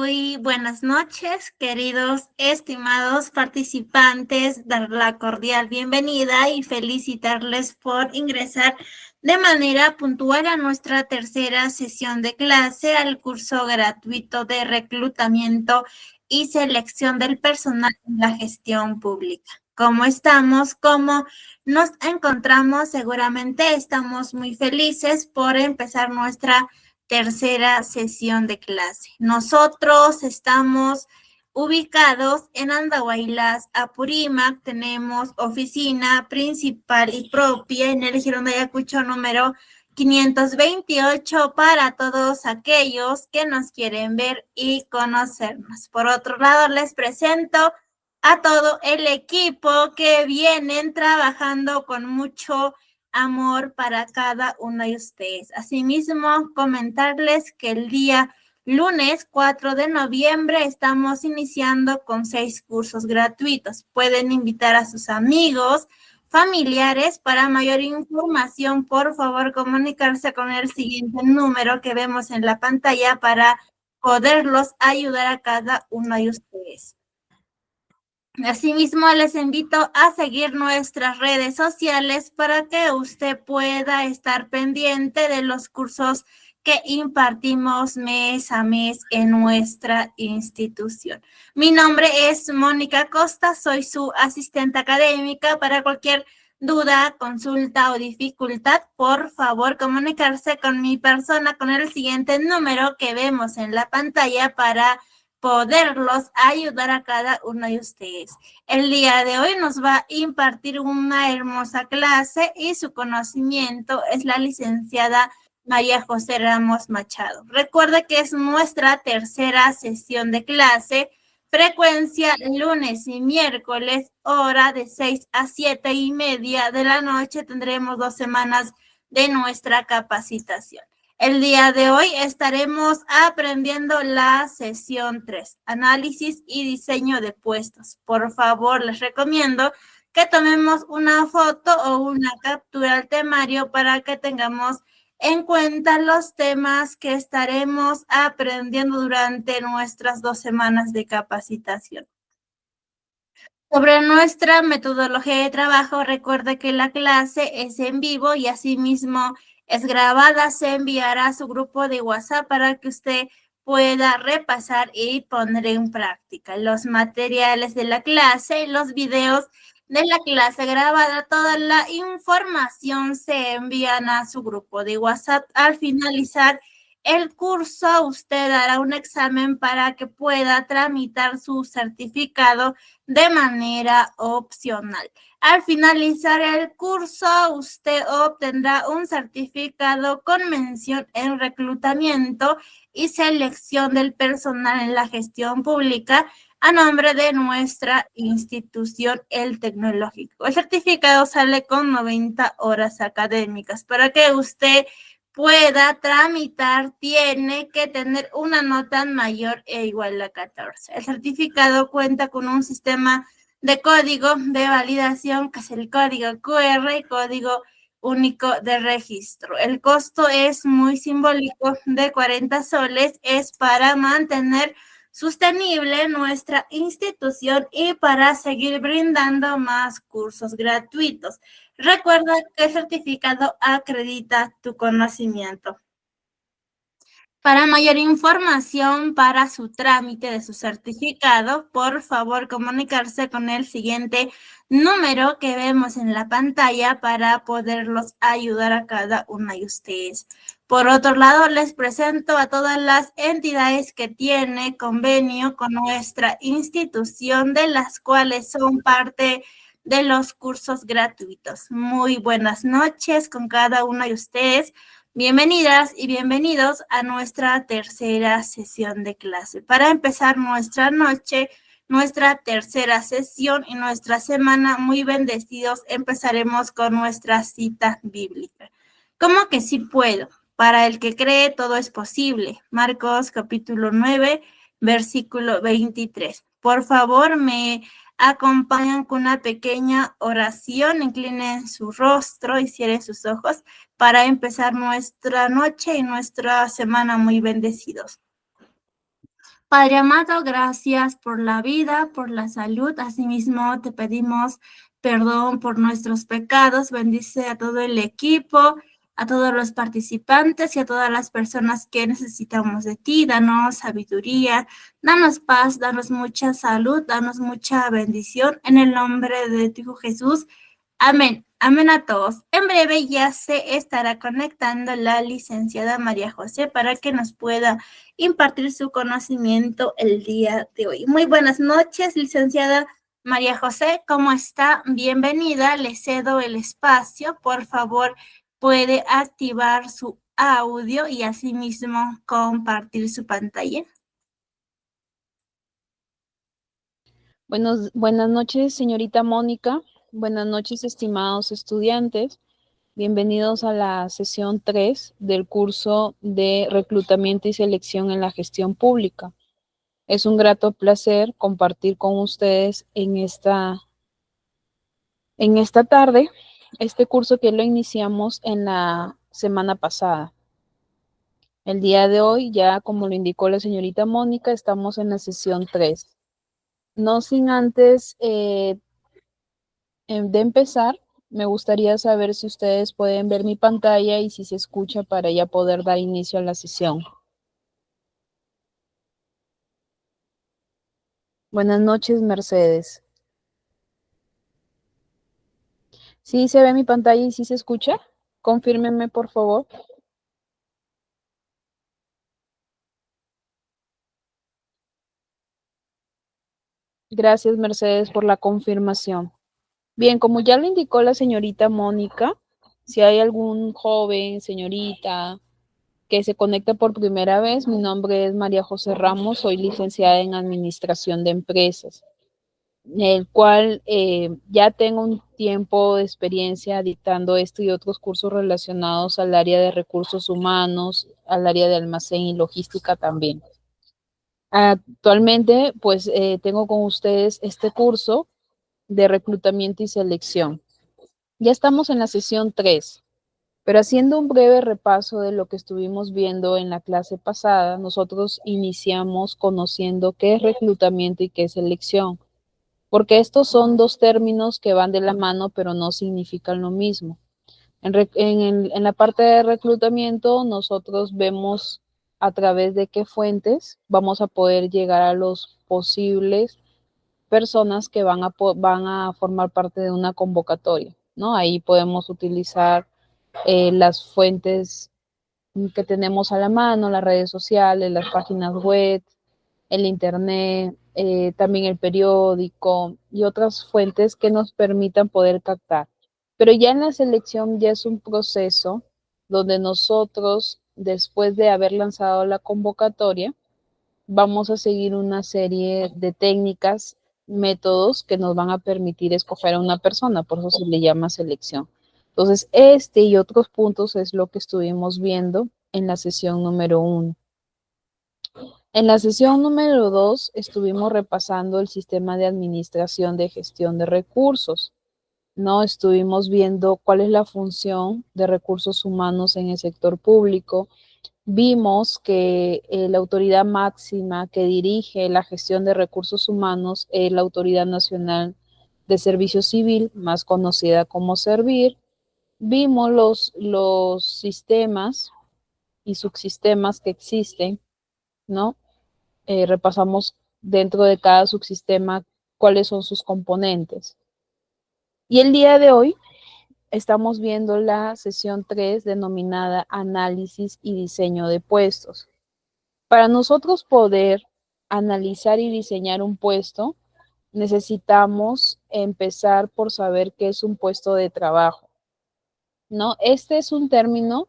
Muy buenas noches, queridos estimados participantes, dar la cordial bienvenida y felicitarles por ingresar de manera puntual a nuestra tercera sesión de clase al curso gratuito de reclutamiento y selección del personal en la gestión pública. ¿Cómo estamos? ¿Cómo nos encontramos? Seguramente estamos muy felices por empezar nuestra tercera sesión de clase. Nosotros estamos ubicados en Andahuaylas, Apurímac. Tenemos oficina principal y propia en el Girón de Ayacucho número 528 para todos aquellos que nos quieren ver y conocernos. Por otro lado, les presento a todo el equipo que vienen trabajando con mucho amor para cada uno de ustedes. Asimismo, comentarles que el día lunes 4 de noviembre estamos iniciando con 6 cursos gratuitos. Pueden invitar a sus amigos, familiares. Para mayor información, por favor, comunicarse con el siguiente número que vemos en la pantalla para poderlos ayudar a cada uno de ustedes. Asimismo, les invito a seguir nuestras redes sociales para que usted pueda estar pendiente de los cursos que impartimos mes a mes en nuestra institución. Mi nombre es Mónica Costa, soy su asistente académica. Para cualquier duda, consulta o dificultad, por favor, comunicarse con mi persona con el siguiente número que vemos en la pantalla para poderlos ayudar a cada uno de ustedes. El día de hoy nos va a impartir una hermosa clase y su conocimiento es la licenciada María José Ramos Machado. Recuerde que es nuestra tercera sesión de clase, frecuencia lunes y miércoles, hora de 6 a 7:30 de la noche. Tendremos 2 semanas de nuestra capacitación. El día de hoy estaremos aprendiendo la sesión 3, análisis y diseño de puestos. Por favor, les recomiendo que tomemos una foto o una captura al temario para que tengamos en cuenta los temas que estaremos aprendiendo durante nuestras 2 semanas de capacitación. Sobre nuestra metodología de trabajo, recuerde que la clase es en vivo y asimismo es grabada. Se enviará a su grupo de WhatsApp para que usted pueda repasar y poner en práctica los materiales de la clase, los videos de la clase grabada. Toda la información se envían a su grupo de WhatsApp. Al finalizar el curso, usted hará un examen para que pueda tramitar su certificado de manera opcional. Al finalizar el curso, usted obtendrá un certificado con mención en reclutamiento y selección del personal en la gestión pública a nombre de nuestra institución, el Tecnológico. El certificado sale con 90 horas académicas. Para que usted pueda tramitar, tiene que tener una nota mayor e igual a 14. El certificado cuenta con un sistema de código de validación, que es el código QR y código único de registro. El costo es muy simbólico, de 40 soles, es para mantener sostenible nuestra institución y para seguir brindando más cursos gratuitos. Recuerda que el certificado acredita tu conocimiento. Para mayor información para su trámite de su certificado, por favor comunicarse con el siguiente número que vemos en la pantalla para poderlos ayudar a cada uno de ustedes. Por otro lado, les presento a todas las entidades que tiene convenio con nuestra institución, de las cuales son parte de los cursos gratuitos. Muy buenas noches con cada uno de ustedes. Bienvenidas y bienvenidos a nuestra tercera sesión de clase. Para empezar nuestra noche, nuestra tercera sesión y nuestra semana muy bendecidos, empezaremos con nuestra cita bíblica. ¿Cómo que sí puedo? Para el que cree, todo es posible. Marcos capítulo 9, versículo 23. Por favor, me acompañan con una pequeña oración. Inclinen su rostro y cierren sus ojos para empezar nuestra noche y nuestra semana muy bendecidos. Padre amado, gracias por la vida, por la salud. Asimismo, te pedimos perdón por nuestros pecados. Bendice a todo el equipo, a todos los participantes y a todas las personas que necesitamos de ti. Danos sabiduría, danos paz, danos mucha salud, danos mucha bendición. En el nombre de tu Hijo Jesús. Amén. Amén a todos. En breve ya se estará conectando la licenciada María José para que nos pueda impartir su conocimiento el día de hoy. Muy buenas noches, licenciada María José. ¿Cómo está? Bienvenida. Le cedo el espacio. Por favor, puede activar su audio y asimismo compartir su pantalla. Buenas noches, señorita Mónica. Buenas noches, estimados estudiantes. Bienvenidos a la sesión 3 del curso de reclutamiento y selección en la gestión pública. Es un grato placer compartir con ustedes en esta tarde este curso que lo iniciamos en la semana pasada. El día de hoy, ya como lo indicó la señorita Mónica, estamos en la sesión 3. No sin antes de empezar, me gustaría saber si ustedes pueden ver mi pantalla y si se escucha para ya poder dar inicio a la sesión. Buenas noches, Mercedes. ¿Sí se ve mi pantalla y sí se escucha? Confírmenme, por favor. Gracias, Mercedes, por la confirmación. Bien, como ya lo indicó la señorita Mónica, si hay algún joven, señorita, que se conecta por primera vez, mi nombre es María José Ramos, soy licenciada en Administración de Empresas, el cual ya tengo un tiempo de experiencia dictando este y otros cursos relacionados al área de recursos humanos, al área de almacén y logística también. Actualmente, pues tengo con ustedes este curso de reclutamiento y selección. Ya estamos en la sesión 3, pero haciendo un breve repaso de lo que estuvimos viendo en la clase pasada, nosotros iniciamos conociendo qué es reclutamiento y qué es selección, porque estos son dos términos que van de la mano, pero no significan lo mismo. En la parte de reclutamiento, nosotros vemos a través de qué fuentes vamos a poder llegar a los posibles personas que van a formar parte de una convocatoria, ¿no? Ahí podemos utilizar las fuentes que tenemos a la mano, las redes sociales, las páginas web, el internet, también el periódico y otras fuentes que nos permitan poder captar. Pero ya en la selección ya es un proceso donde nosotros, después de haber lanzado la convocatoria, vamos a seguir una serie de técnicas, métodos que nos van a permitir escoger a una persona, por eso se le llama selección. Entonces, este y otros puntos es lo que estuvimos viendo en la sesión número 1. En la sesión número 2 estuvimos repasando el sistema de administración de gestión de recursos, ¿no? Estuvimos viendo cuál es la función de recursos humanos en el sector público. Vimos que la autoridad máxima que dirige la gestión de recursos humanos es la Autoridad Nacional de Servicio Civil, más conocida como Servir. Vimos los sistemas y subsistemas que existen, ¿no? Repasamos dentro de cada subsistema cuáles son sus componentes. Y el día de hoy estamos viendo la sesión 3 denominada Análisis y Diseño de Puestos. Para nosotros poder analizar y diseñar un puesto, necesitamos empezar por saber qué es un puesto de trabajo, ¿no? Este es un término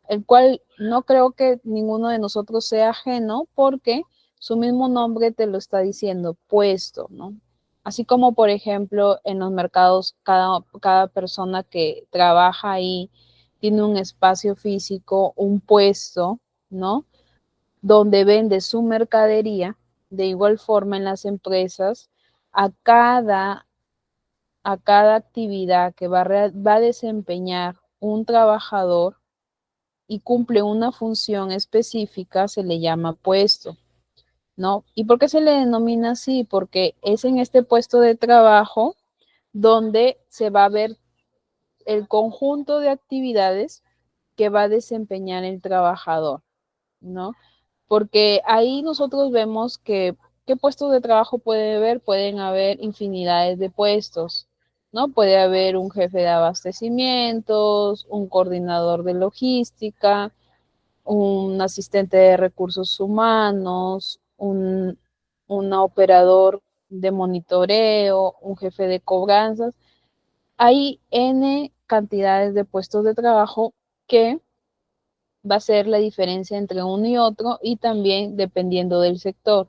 el cual no creo que ninguno de nosotros sea ajeno porque su mismo nombre te lo está diciendo, puesto, ¿no? Así como, por ejemplo, en los mercados, cada persona que trabaja ahí tiene un espacio físico, un puesto, ¿no? Donde vende su mercadería. De igual forma, en las empresas, a cada actividad que va a desempeñar un trabajador y cumple una función específica, se le llama puesto. ¿no? ¿Y por qué se le denomina así? Porque es en este puesto de trabajo donde se va a ver el conjunto de actividades que va a desempeñar el trabajador, ¿no? Porque ahí nosotros vemos que qué puestos de trabajo puede haber, pueden haber infinidades de puestos, ¿no? Puede haber un jefe de abastecimientos, un coordinador de logística, un asistente de recursos humanos, un operador de monitoreo, un jefe de cobranzas. Hay N cantidades de puestos de trabajo que va a ser la diferencia entre uno y otro y también dependiendo del sector,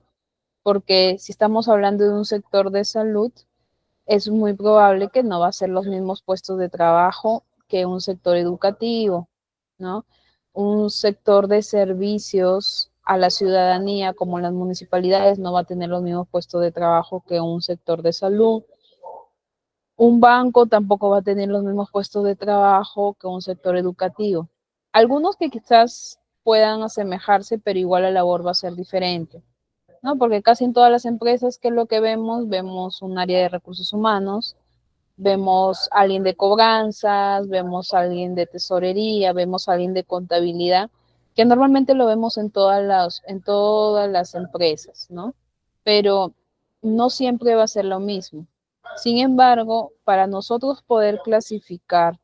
porque si estamos hablando de un sector de salud, es muy probable que no va a ser los mismos puestos de trabajo que un sector educativo, ¿no? Un sector de servicios a la ciudadanía, como las municipalidades, no va a tener los mismos puestos de trabajo que un sector de salud. Un banco tampoco va a tener los mismos puestos de trabajo que un sector educativo. Algunos que quizás puedan asemejarse, pero igual la labor va a ser diferente, ¿no? Porque casi en todas las empresas, que es lo que vemos? Vemos un área de recursos humanos, vemos a alguien de cobranzas, vemos a alguien de tesorería, vemos a alguien de contabilidad, que normalmente lo vemos en todas las empresas, ¿no? Pero no siempre va a ser lo mismo. Sin embargo, para nosotros poder clasificar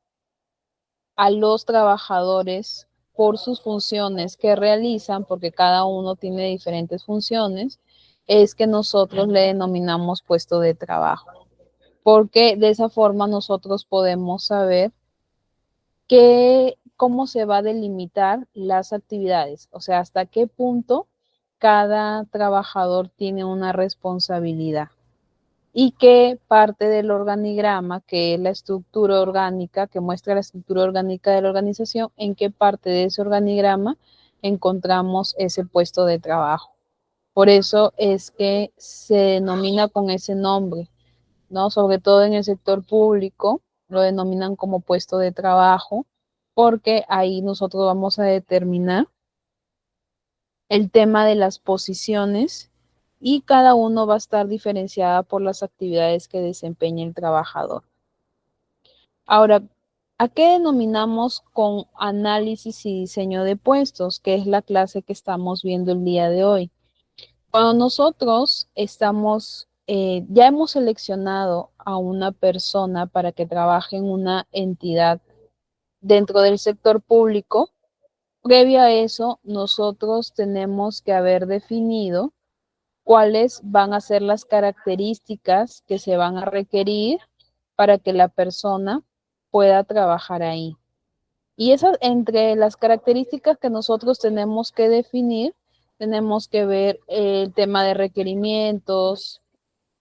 a los trabajadores por sus funciones que realizan, porque cada uno tiene diferentes funciones, es que nosotros le denominamos puesto de trabajo, porque de esa forma nosotros podemos saber cómo se va a delimitar las actividades, o sea, hasta qué punto cada trabajador tiene una responsabilidad y qué parte del organigrama, que es la estructura orgánica, que muestra la estructura orgánica de la organización, en qué parte de ese organigrama encontramos ese puesto de trabajo. Por eso es que se denomina con ese nombre, ¿no? Sobre todo en el sector público, lo denominan como puesto de trabajo, porque ahí nosotros vamos a determinar el tema de las posiciones y cada uno va a estar diferenciada por las actividades que desempeña el trabajador. Ahora, ¿a qué denominamos con análisis y diseño de puestos? Que es la clase que estamos viendo el día de hoy. Cuando nosotros ya hemos seleccionado a una persona para que trabaje en una entidad dentro del sector público, previo a eso, nosotros tenemos que haber definido cuáles van a ser las características que se van a requerir para que la persona pueda trabajar ahí. Y esas, entre las características que nosotros tenemos que definir, tenemos que ver el tema de requerimientos,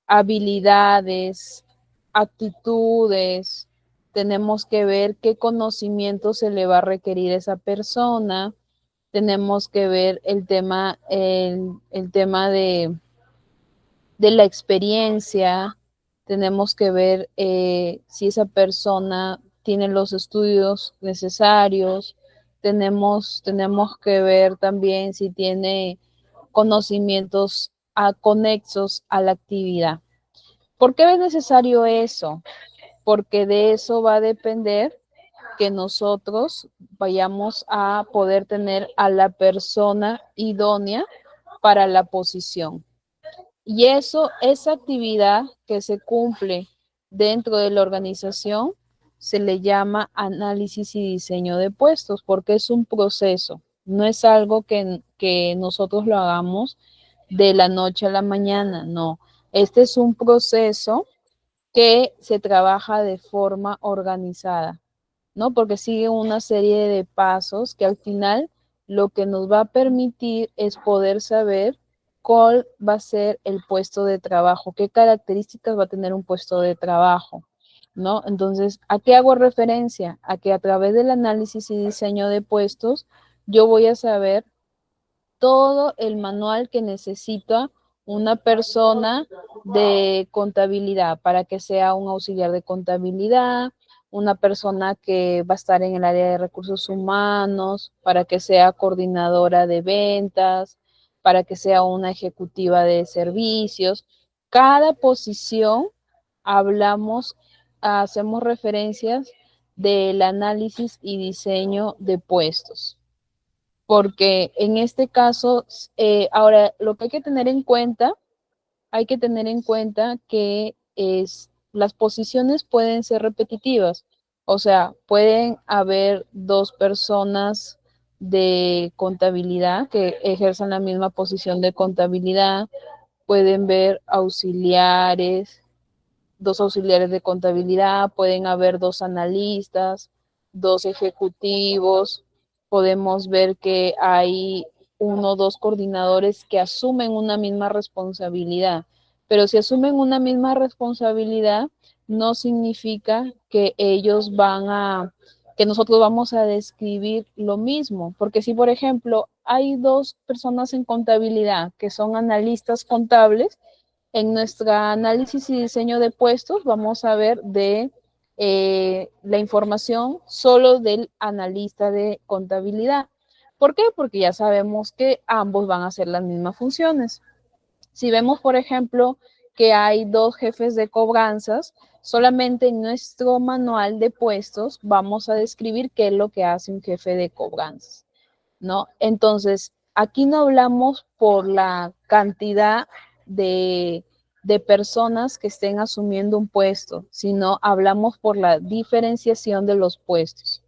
habilidades, actitudes, tenemos que ver qué conocimiento se le va a requerir a esa persona, tenemos que ver el tema de la experiencia, tenemos que ver si esa persona tiene los estudios necesarios, tenemos que ver también si tiene conocimientos conexos a la actividad. ¿Por qué es necesario eso? Porque de eso va a depender que nosotros vayamos a poder tener a la persona idónea para la posición. Y eso, esa actividad que se cumple dentro de la organización, se le llama análisis y diseño de puestos, porque es un proceso, no es algo que nosotros lo hagamos de la noche a la mañana, no. Este es un proceso que se trabaja de forma organizada, ¿no? Porque sigue una serie de pasos que al final lo que nos va a permitir es poder saber cuál va a ser el puesto de trabajo, qué características va a tener un puesto de trabajo, ¿no? Entonces, ¿a qué hago referencia? A que a través del análisis y diseño de puestos, yo voy a saber todo el manual que necesita una persona de contabilidad para que sea un auxiliar de contabilidad, una persona que va a estar en el área de recursos humanos, para que sea coordinadora de ventas, para que sea una ejecutiva de servicios. Cada posición hacemos referencias del análisis y diseño de puestos. Porque en este caso, ahora lo que hay que tener en cuenta que las posiciones pueden ser repetitivas. O sea, pueden haber dos personas de contabilidad que ejerzan la misma posición de contabilidad, pueden ver dos auxiliares de contabilidad, pueden haber dos analistas, dos ejecutivos, podemos ver que hay uno o dos coordinadores que asumen una misma responsabilidad. Pero si asumen una misma responsabilidad, no significa que que nosotros vamos a describir lo mismo. Porque si, por ejemplo, hay dos personas en contabilidad que son analistas contables, en nuestro análisis y diseño de puestos vamos a ver la información solo del analista de contabilidad. ¿Por qué? Porque ya sabemos que ambos van a hacer las mismas funciones. Si vemos, por ejemplo, que hay dos jefes de cobranzas, solamente en nuestro manual de puestos vamos a describir qué es lo que hace un jefe de cobranzas, ¿no? Entonces, aquí no hablamos por la cantidad de, de personas que estén asumiendo un puesto, sino hablamos por la diferenciación de los puestos.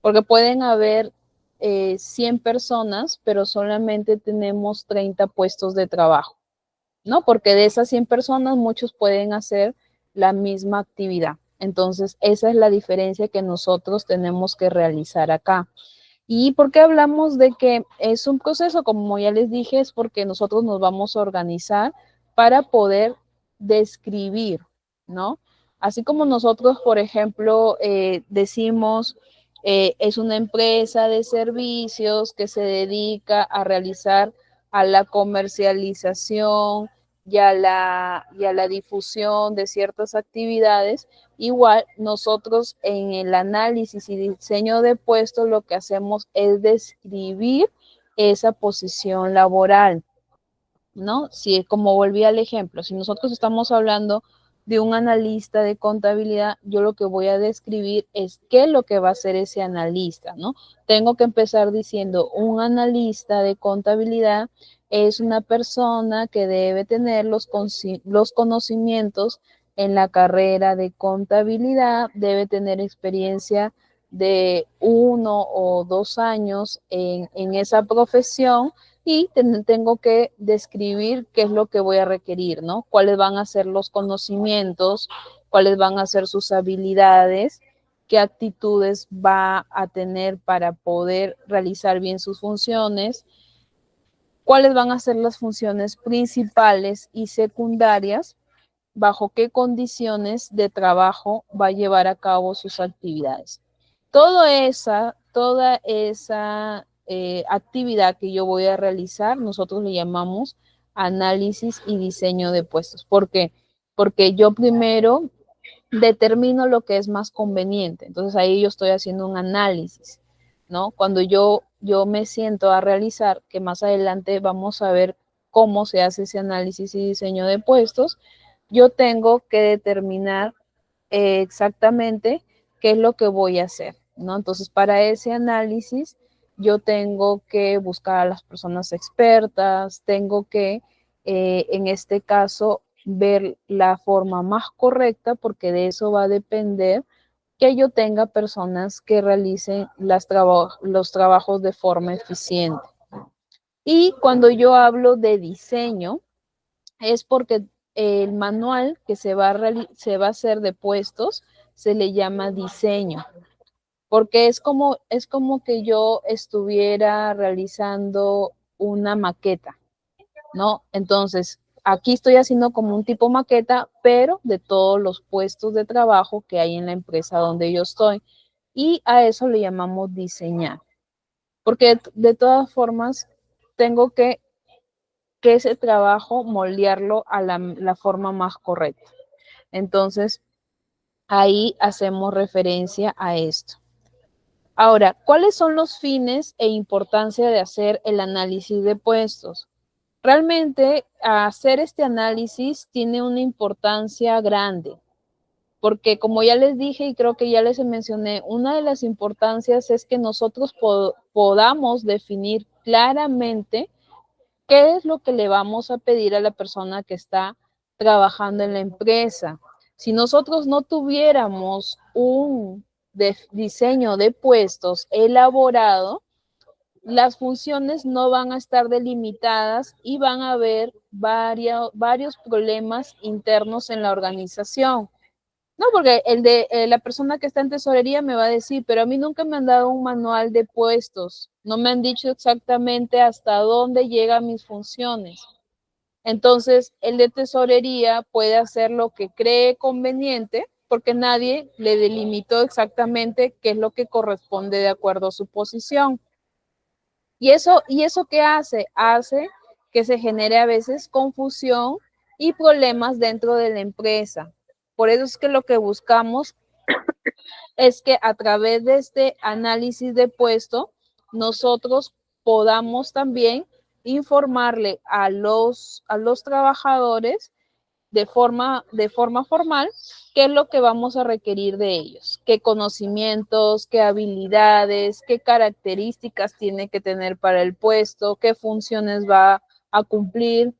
Porque pueden haber 100 personas, pero solamente tenemos 30 puestos de trabajo, ¿no? Porque de esas 100 personas, muchos pueden hacer la misma actividad. Entonces, esa es la diferencia que nosotros tenemos que realizar acá. ¿Y por qué hablamos de que es un proceso? Como ya les dije, es porque nosotros nos vamos a organizar para poder describir, ¿no? Así como nosotros, por ejemplo, decimos, es una empresa de servicios que se dedica a realizar a la comercialización y a la difusión de ciertas actividades. Igual nosotros en el análisis y diseño de puestos lo que hacemos es describir esa posición laboral, ¿no? Si, como volví al ejemplo, si nosotros estamos hablando de un analista de contabilidad, yo lo que voy a describir es qué es lo que va a hacer ese analista, ¿no? Tengo que empezar diciendo, un analista de contabilidad es una persona que debe tener los conocimientos en la carrera de contabilidad, debe tener experiencia de 1 o 2 años en esa profesión, y tengo que describir qué es lo que voy a requerir, ¿no? Cuáles van a ser los conocimientos, cuáles van a ser sus habilidades, qué actitudes va a tener para poder realizar bien sus funciones, cuáles van a ser las funciones principales y secundarias, bajo qué condiciones de trabajo va a llevar a cabo sus actividades. Toda esa actividad que yo voy a realizar, nosotros le llamamos análisis y diseño de puestos. ¿Por qué? Porque yo primero determino lo que es más conveniente. Entonces ahí yo estoy haciendo un análisis, ¿no? Cuando yo me siento a realizar, que más adelante vamos a ver cómo se hace ese análisis y diseño de puestos, yo tengo que determinar exactamente qué es lo que voy a hacer, ¿no? Entonces, para ese análisis, yo tengo que buscar a las personas expertas, tengo que, en este caso, ver la forma más correcta, porque de eso va a depender que yo tenga personas que realicen los trabajos de forma eficiente. Y cuando yo hablo de diseño, es porque el manual que se va a hacer de puestos se le llama diseño, porque es como que yo estuviera realizando una maqueta, ¿no? Entonces, aquí estoy haciendo como un tipo maqueta, pero de todos los puestos de trabajo que hay en la empresa donde yo estoy. Y a eso le llamamos diseñar, porque de todas formas tengo que ese trabajo moldearlo a la forma más correcta. Entonces, ahí hacemos referencia a esto. Ahora, ¿cuáles son los fines e importancia de hacer el análisis de puestos? Realmente hacer este análisis tiene una importancia grande, porque como ya les dije y creo que ya les mencioné, una de las importancias es que nosotros podamos definir claramente qué es lo que le vamos a pedir a la persona que está trabajando en la empresa. Si nosotros no tuviéramos un diseño de puestos elaborado, las funciones no van a estar delimitadas y van a haber varios problemas internos en la organización. No, porque la persona que está en tesorería me va a decir, pero a mí nunca me han dado un manual de puestos, no me han dicho exactamente hasta dónde llegan mis funciones. Entonces, el de tesorería puede hacer lo que cree conveniente porque nadie le delimitó exactamente qué es lo que corresponde de acuerdo a su posición. ¿Y eso qué hace? Hace que se genere a veces confusión y problemas dentro de la empresa. Por eso es que lo que buscamos es que a través de este análisis de puesto, nosotros podamos también informarle a los trabajadores de forma formal qué es lo que vamos a requerir de ellos, qué conocimientos, qué habilidades, qué características tiene que tener para el puesto, qué funciones va a cumplir,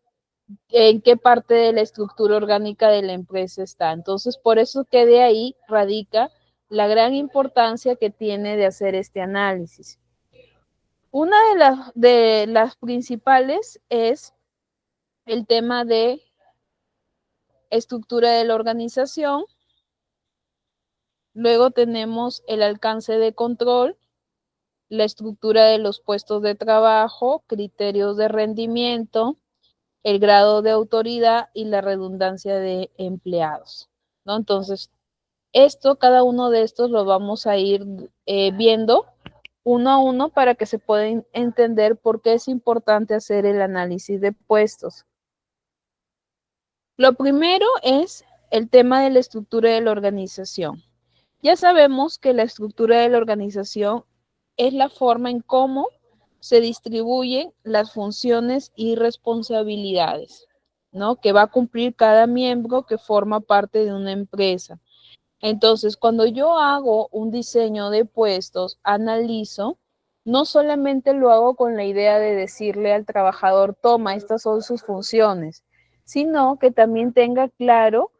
en qué parte de la estructura orgánica de la empresa está. Entonces, por eso que de ahí radica la gran importancia que tiene de hacer este análisis. Una de las principales es el tema de estructura de la organización. Luego tenemos el alcance de control, la estructura de los puestos de trabajo, criterios de rendimiento, el grado de autoridad y la redundancia de empleados, ¿no? Entonces, cada uno de estos lo vamos a ir viendo uno a uno para que se pueda entender por qué es importante hacer el análisis de puestos. Lo primero es el tema de la estructura de la organización. Ya sabemos que la estructura de la organización es la forma en cómo se distribuyen las funciones y responsabilidades, ¿no? Que va a cumplir cada miembro que forma parte de una empresa. Entonces, cuando yo hago un diseño de puestos, analizo, no solamente lo hago con la idea de decirle al trabajador, toma, estas son sus funciones, sino que también tenga claro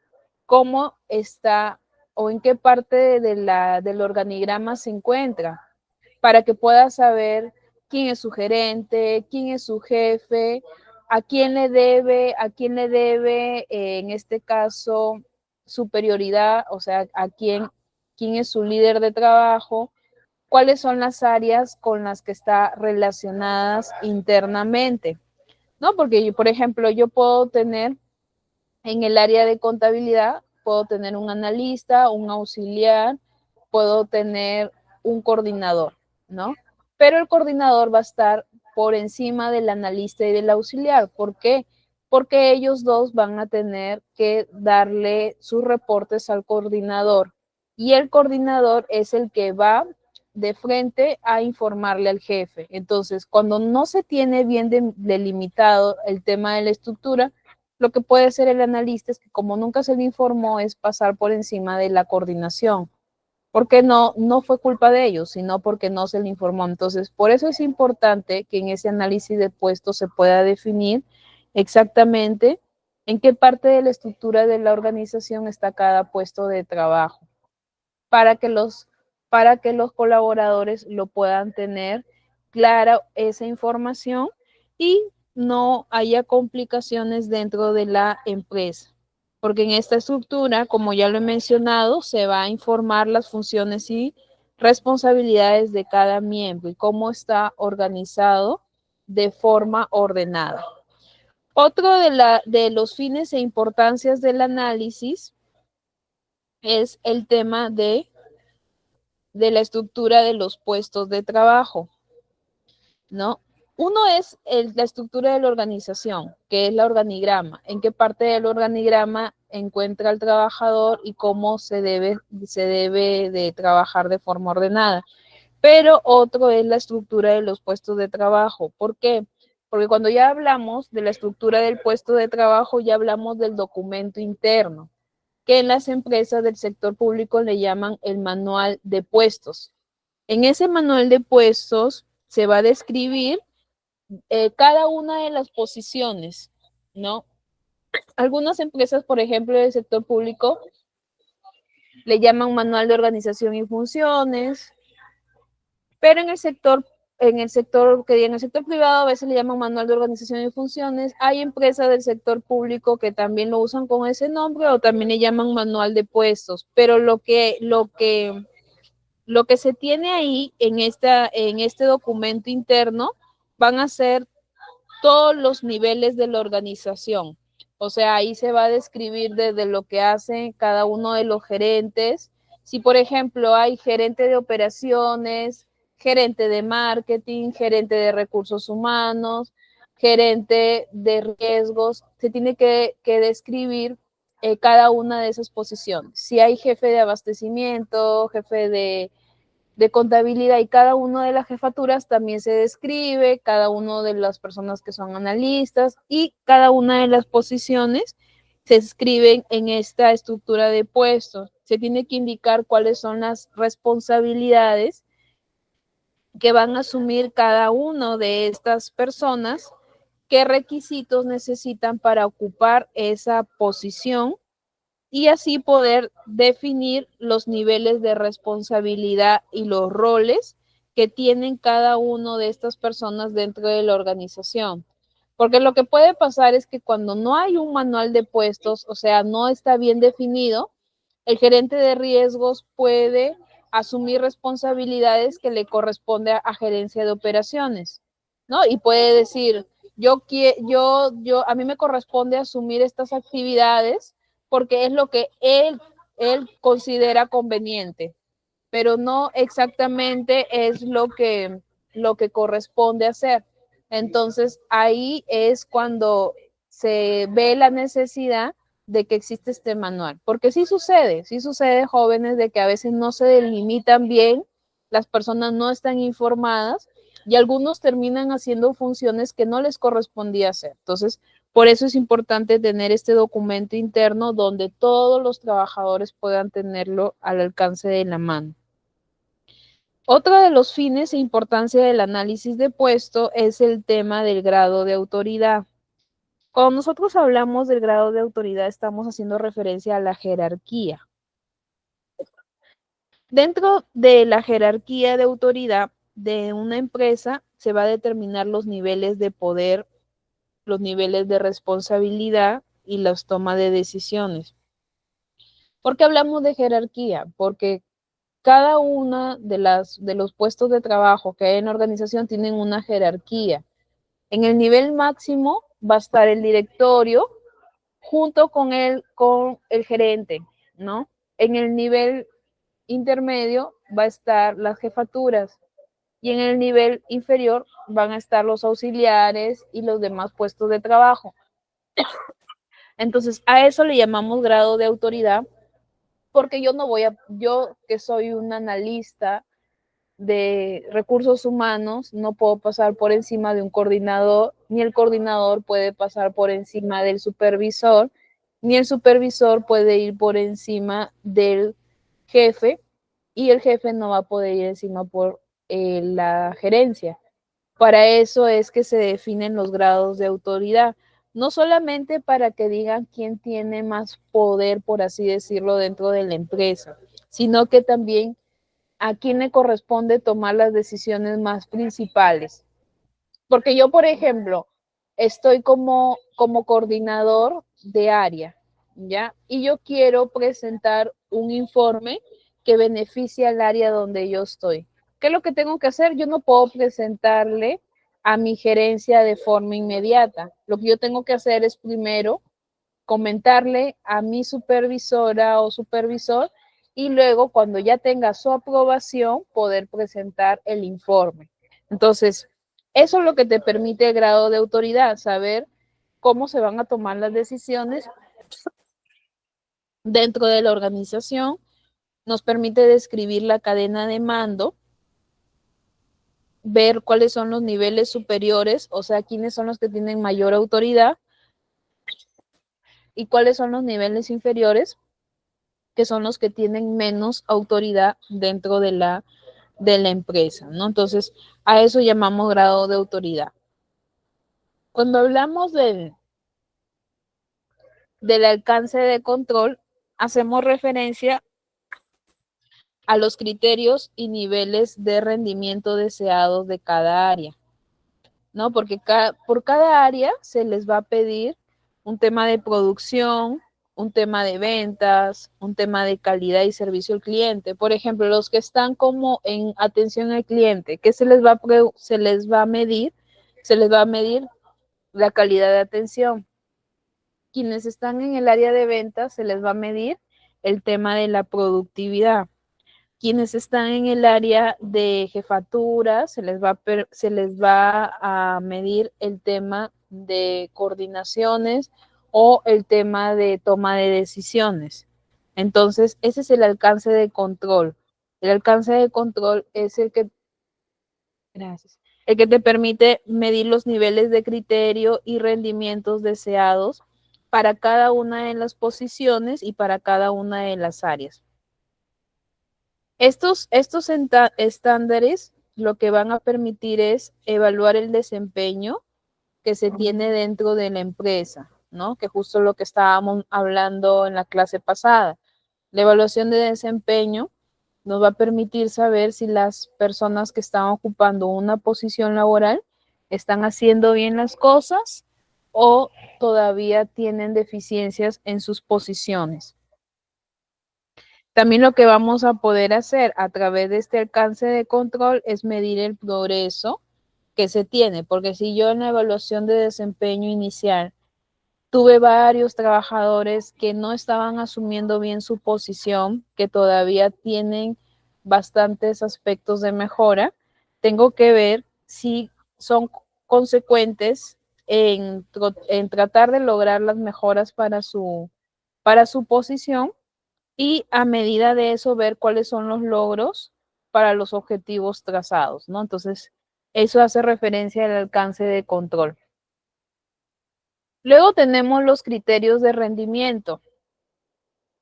cómo está o en qué parte del organigrama se encuentra, para que pueda saber quién es su gerente, quién es su jefe, a quién le debe en este caso superioridad, o sea, quién es su líder de trabajo, cuáles son las áreas con las que está relacionadas internamente, ¿no? Porque yo, por ejemplo, yo puedo tener en el área de contabilidad, puedo tener un analista, un auxiliar, puedo tener un coordinador, ¿no? Pero el coordinador va a estar por encima del analista y del auxiliar. ¿Por qué? Porque ellos dos van a tener que darle sus reportes al coordinador y el coordinador es el que va de frente a informarle al jefe. Entonces, cuando no se tiene bien delimitado el tema de la estructura, lo que puede hacer el analista es que como nunca se le informó es pasar por encima de la coordinación, porque no fue culpa de ellos, sino porque no se le informó. Entonces, por eso es importante que en ese análisis de puestos se pueda definir exactamente en qué parte de la estructura de la organización está cada puesto de trabajo, para que los colaboradores lo puedan tener clara esa información y no haya complicaciones dentro de la empresa. Porque en esta estructura, como ya lo he mencionado, se va a informar las funciones y responsabilidades de cada miembro y cómo está organizado de forma ordenada. Otro de los fines e importancias del análisis es el tema de la estructura de los puestos de trabajo, ¿no? Uno es la estructura de la organización, que es la organigrama, en qué parte del organigrama encuentra el trabajador y cómo se debe de trabajar de forma ordenada. Pero otro es la estructura de los puestos de trabajo. ¿Por qué? porque cuando ya hablamos de la estructura del puesto de trabajo, ya hablamos del documento interno, que en las empresas del sector público le llaman el manual de puestos. En ese manual de puestos se va a describir cada una de las posiciones, ¿no? Algunas empresas, por ejemplo, del sector público, le llaman manual de organización y funciones, pero en el sector privado a veces le llaman manual de organización y funciones. Hay empresas del sector público que también lo usan con ese nombre o también le llaman manual de puestos, pero lo que se tiene ahí en este documento interno van a ser todos los niveles de la organización. O sea, ahí se va a describir desde lo que hacen cada uno de los gerentes. Si, por ejemplo, hay gerente de operaciones, gerente de marketing, gerente de recursos humanos, gerente de riesgos, se tiene que describir cada una de esas posiciones. Si hay jefe de abastecimiento, jefe de contabilidad y cada una de las jefaturas también se describe, cada una de las personas que son analistas y cada una de las posiciones se escriben en esta estructura de puestos. Se tiene que indicar cuáles son las responsabilidades que van a asumir cada una de estas personas, qué requisitos necesitan para ocupar esa posición y así poder definir los niveles de responsabilidad y los roles que tienen cada uno de estas personas dentro de la organización. Porque lo que puede pasar es que cuando no hay un manual de puestos, o sea, no está bien definido, el gerente de riesgos puede asumir responsabilidades que le corresponde a gerencia de operaciones, ¿no? Y puede decir, a mí me corresponde asumir estas actividades porque es lo que él considera conveniente, pero no exactamente es lo que corresponde hacer. Entonces, ahí es cuando se ve la necesidad de que existe este manual, porque sí sucede, jóvenes, de que a veces no se delimitan bien, las personas no están informadas y algunos terminan haciendo funciones que no les correspondía hacer. Entonces, por eso es importante tener este documento interno donde todos los trabajadores puedan tenerlo al alcance de la mano. Otro de los fines e importancia del análisis de puesto es el tema del grado de autoridad. Cuando nosotros hablamos del grado de autoridad, estamos haciendo referencia a la jerarquía. Dentro de la jerarquía de autoridad de una empresa se va a determinar los niveles de poder, los niveles de responsabilidad y las tomas de decisiones. ¿Por qué hablamos de jerarquía? Porque cada una de los puestos de trabajo que hay en la organización tienen una jerarquía. En el nivel máximo va a estar el directorio junto con el gerente, ¿no? En el nivel intermedio va a estar las jefaturas y en el nivel inferior van a estar los auxiliares y los demás puestos de trabajo. Entonces, a eso le llamamos grado de autoridad, porque yo que soy un analista de recursos humanos, no puedo pasar por encima de un coordinador, ni el coordinador puede pasar por encima del supervisor, ni el supervisor puede ir por encima del jefe, y el jefe no va a poder ir encima por la gerencia. Para eso es que se definen los grados de autoridad, no solamente para que digan quién tiene más poder, por así decirlo, dentro de la empresa, sino que también a quién le corresponde tomar las decisiones más principales. Porque yo, por ejemplo, estoy como coordinador de área, ¿ya? Y yo quiero presentar un informe que beneficie al área donde yo estoy. ¿Qué es lo que tengo que hacer? Yo no puedo presentarle a mi gerencia de forma inmediata. Lo que yo tengo que hacer es primero comentarle a mi supervisora o supervisor y luego cuando ya tenga su aprobación poder presentar el informe. Entonces, eso es lo que te permite el grado de autoridad, saber cómo se van a tomar las decisiones dentro de la organización, nos permite describir la cadena de mando ver cuáles son los niveles superiores, o sea, quiénes son los que tienen mayor autoridad y cuáles son los niveles inferiores, que son los que tienen menos autoridad dentro de la empresa, ¿no? Entonces, a eso llamamos grado de autoridad. Cuando hablamos del alcance de control, hacemos referencia a los criterios y niveles de rendimiento deseados de cada área, ¿no? Porque por cada área se les va a pedir un tema de producción, un tema de ventas, un tema de calidad y servicio al cliente. Por ejemplo, los que están como en atención al cliente, ¿qué se les va a medir? Se les va a medir la calidad de atención. Quienes están en el área de ventas, se les va a medir el tema de la productividad. Quienes están en el área de jefatura, se les va a medir el tema de coordinaciones o el tema de toma de decisiones. Entonces, ese es el alcance de control. El alcance de control es gracias, el que te permite medir los niveles de criterio y rendimientos deseados para cada una de las posiciones y para cada una de las áreas. Estos estándares lo que van a permitir es evaluar el desempeño que se tiene dentro de la empresa, ¿no? Que justo lo que estábamos hablando en la clase pasada. La evaluación de desempeño nos va a permitir saber si las personas que están ocupando una posición laboral están haciendo bien las cosas o todavía tienen deficiencias en sus posiciones. También lo que vamos a poder hacer a través de este alcance de control es medir el progreso que se tiene, porque si yo en la evaluación de desempeño inicial tuve varios trabajadores que no estaban asumiendo bien su posición, que todavía tienen bastantes aspectos de mejora, tengo que ver si son consecuentes en tratar de lograr las mejoras para su posición y a medida de eso ver cuáles son los logros para los objetivos trazados, ¿no? Entonces, eso hace referencia al alcance de control. Luego tenemos los criterios de rendimiento.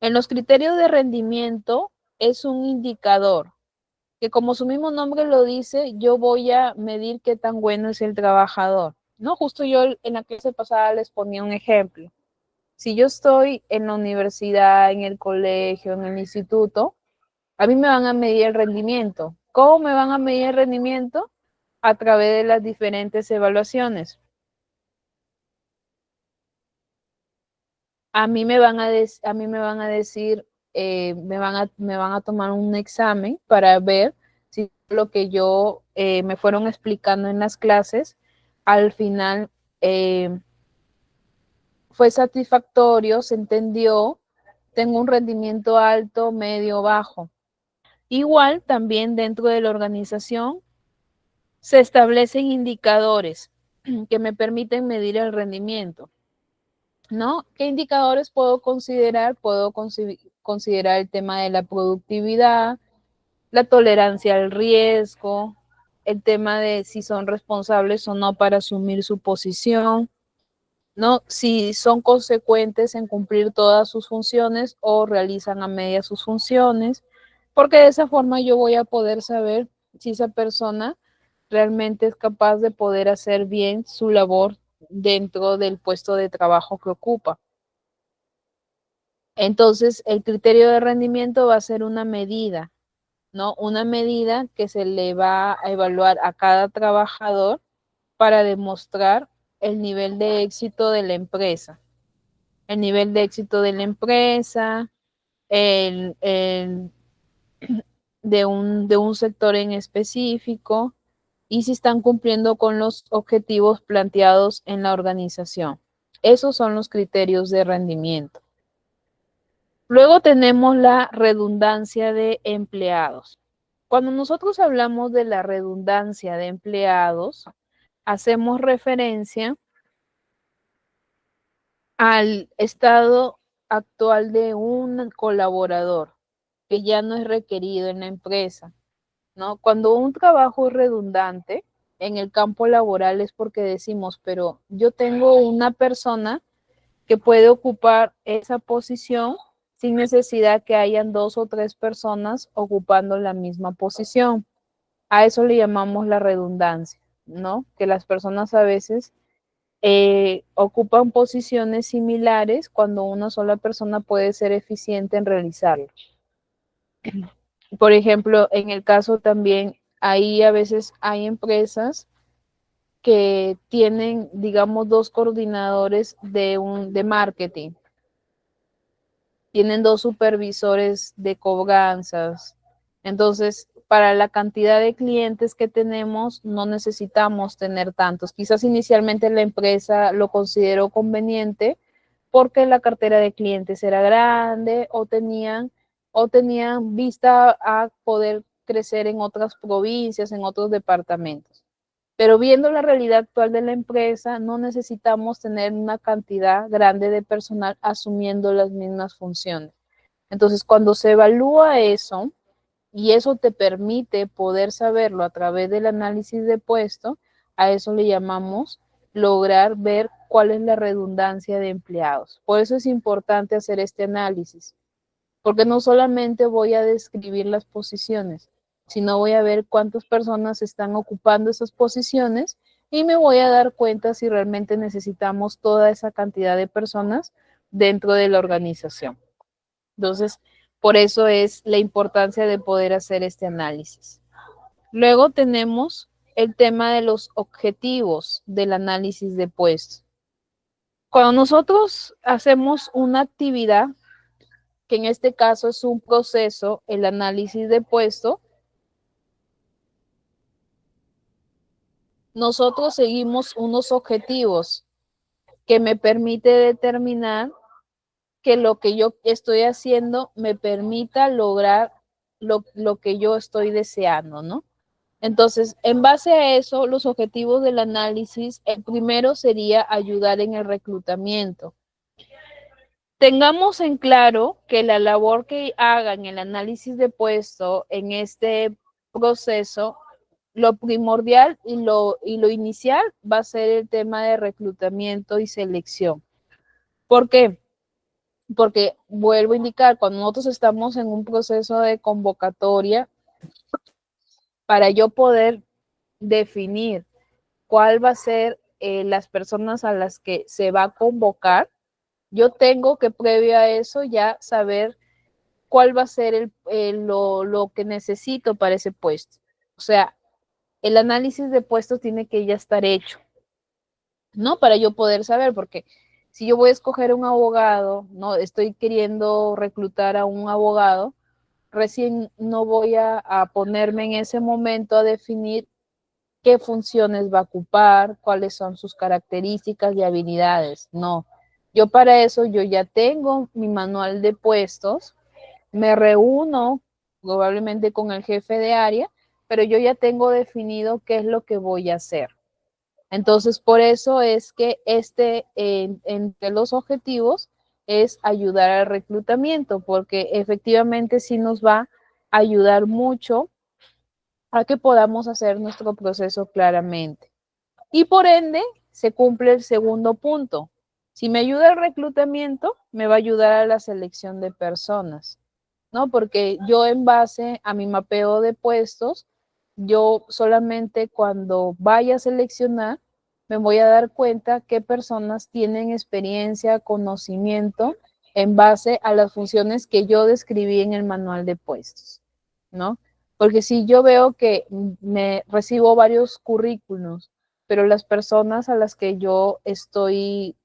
En los criterios de rendimiento es un indicador que, como su mismo nombre lo dice, yo voy a medir qué tan bueno es el trabajador, ¿no? Justo yo en la clase pasada les ponía un ejemplo. Si yo estoy en la universidad, en el colegio, en el instituto, a mí me van a medir el rendimiento. ¿Cómo me van a medir el rendimiento? A través de las diferentes evaluaciones. A mí me van a decir, me van a tomar un examen para ver si lo que yo me fueron explicando en las clases, al final fue satisfactorio, se entendió, tengo un rendimiento alto, medio, bajo. Igual también dentro de la organización se establecen indicadores que me permiten medir el rendimiento, ¿no? ¿Qué indicadores puedo considerar? Puedo considerar el tema de la productividad, la tolerancia al riesgo, el tema de si son responsables o no para asumir su posición, ¿no? Si son consecuentes en cumplir todas sus funciones o realizan a media sus funciones, porque de esa forma yo voy a poder saber si esa persona realmente es capaz de poder hacer bien su labor dentro del puesto de trabajo que ocupa. Entonces, el criterio de rendimiento va a ser una medida, ¿no? Una medida que se le va a evaluar a cada trabajador para demostrar el nivel de éxito de la empresa. El nivel de éxito de la empresa, de un sector en específico y si están cumpliendo con los objetivos planteados en la organización. Esos son los criterios de rendimiento. Luego tenemos la redundancia de empleados. Cuando nosotros hablamos de la redundancia de empleados, hacemos referencia al estado actual de un colaborador que ya no es requerido en la empresa. ¿no? Cuando un trabajo es redundante en el campo laboral es porque decimos, pero yo tengo una persona que puede ocupar esa posición sin necesidad que hayan 2 o 3 personas ocupando la misma posición. A eso le llamamos la redundancia, ¿no? Que las personas a veces ocupan posiciones similares cuando una sola persona puede ser eficiente en realizarlo. Por ejemplo, en el caso también, ahí a veces hay empresas que tienen, digamos, 2 coordinadores de marketing, tienen 2 supervisores de cobranzas. Entonces, para la cantidad de clientes que tenemos, no necesitamos tener tantos. Quizás inicialmente la empresa lo consideró conveniente porque la cartera de clientes era grande o tenían vista a poder crecer en otras provincias, en otros departamentos. Pero viendo la realidad actual de la empresa, no necesitamos tener una cantidad grande de personal asumiendo las mismas funciones. Entonces, cuando se evalúa eso, y eso te permite poder saberlo a través del análisis de puesto, a eso le llamamos lograr ver cuál es la redundancia de empleados. Por eso es importante hacer este análisis, porque no solamente voy a describir las posiciones, sino voy a ver cuántas personas están ocupando esas posiciones y me voy a dar cuenta si realmente necesitamos toda esa cantidad de personas dentro de la organización. Entonces, por eso es la importancia de poder hacer este análisis. Luego tenemos el tema de los objetivos del análisis de puestos. Cuando nosotros hacemos una actividad, que en este caso es un proceso, el análisis de puesto, nosotros seguimos unos objetivos que me permite determinar que lo que yo estoy haciendo me permita lograr lo que yo estoy deseando, ¿no? Entonces, en base a eso, los objetivos del análisis, el primero sería ayudar en el reclutamiento. Tengamos en claro que la labor que hagan el análisis de puesto en este proceso, lo primordial y lo inicial va a ser el tema de reclutamiento y selección. ¿Por qué? Porque vuelvo a indicar, cuando nosotros estamos en un proceso de convocatoria, para yo poder definir cuál va a ser las personas a las que se va a convocar, yo tengo que previo a eso ya saber cuál va a ser lo que necesito para ese puesto. O sea, el análisis de puestos tiene que ya estar hecho, ¿no? Para yo poder saber, porque si yo voy a escoger un abogado, no estoy queriendo reclutar a un abogado, recién no voy a ponerme en ese momento a definir qué funciones va a ocupar, cuáles son sus características y habilidades. No, yo para eso yo ya tengo mi manual de puestos, me reúno probablemente con el jefe de área, pero yo ya tengo definido qué es lo que voy a hacer. Entonces, por eso es que entre los objetivos es ayudar al reclutamiento, porque efectivamente sí nos va a ayudar mucho a que podamos hacer nuestro proceso claramente. Y por ende, se cumple el segundo punto. Si me ayuda el reclutamiento, me va a ayudar a la selección de personas, ¿no? Porque yo en base a mi mapeo de puestos, yo solamente cuando vaya a seleccionar, me voy a dar cuenta qué personas tienen experiencia, conocimiento en base a las funciones que yo describí en el manual de puestos, ¿no? Porque si yo veo que me recibo varios currículos, pero las personas a las que yo estoy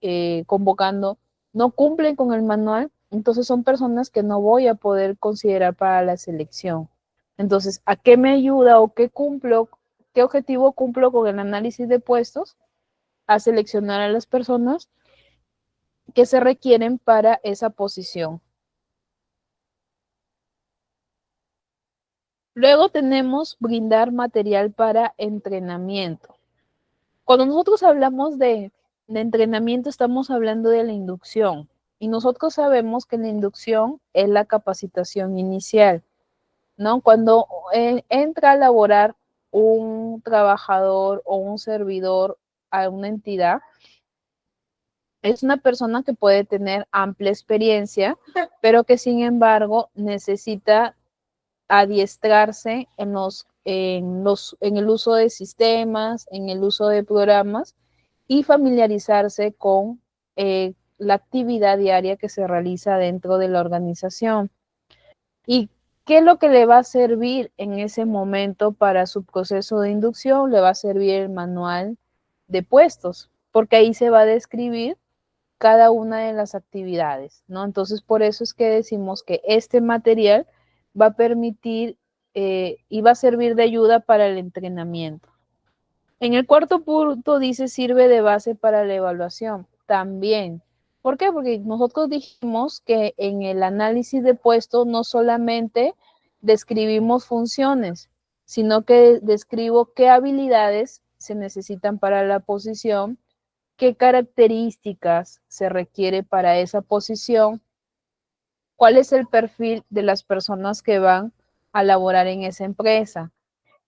convocando no cumplen con el manual, entonces son personas que no voy a poder considerar para la selección. Entonces, ¿a qué me ayuda o qué cumplo, qué objetivo cumplo con el análisis de puestos? A seleccionar a las personas que se requieren para esa posición. Luego tenemos brindar material para entrenamiento. Cuando nosotros hablamos de entrenamiento, estamos hablando de la inducción. Y nosotros sabemos que la inducción es la capacitación inicial. ¿no? Cuando entra a laborar un trabajador o un servidor a una entidad, es una persona que puede tener amplia experiencia, pero que sin embargo necesita adiestrarse en el uso de sistemas, en el uso de programas y familiarizarse con la actividad diaria que se realiza dentro de la organización. ¿Y qué es lo que le va a servir en ese momento para su proceso de inducción? Le va a servir el manual de puestos, porque ahí se va a describir cada una de las actividades, ¿no? Entonces, por eso es que decimos que este material va a permitir y va a servir de ayuda para el entrenamiento. En el cuarto punto dice sirve de base para la evaluación. También. ¿Por qué? Porque nosotros dijimos que en el análisis de puesto no solamente describimos funciones, sino que describo qué habilidades se necesitan para la posición, qué características se requiere para esa posición, cuál es el perfil de las personas que van a laborar en esa empresa.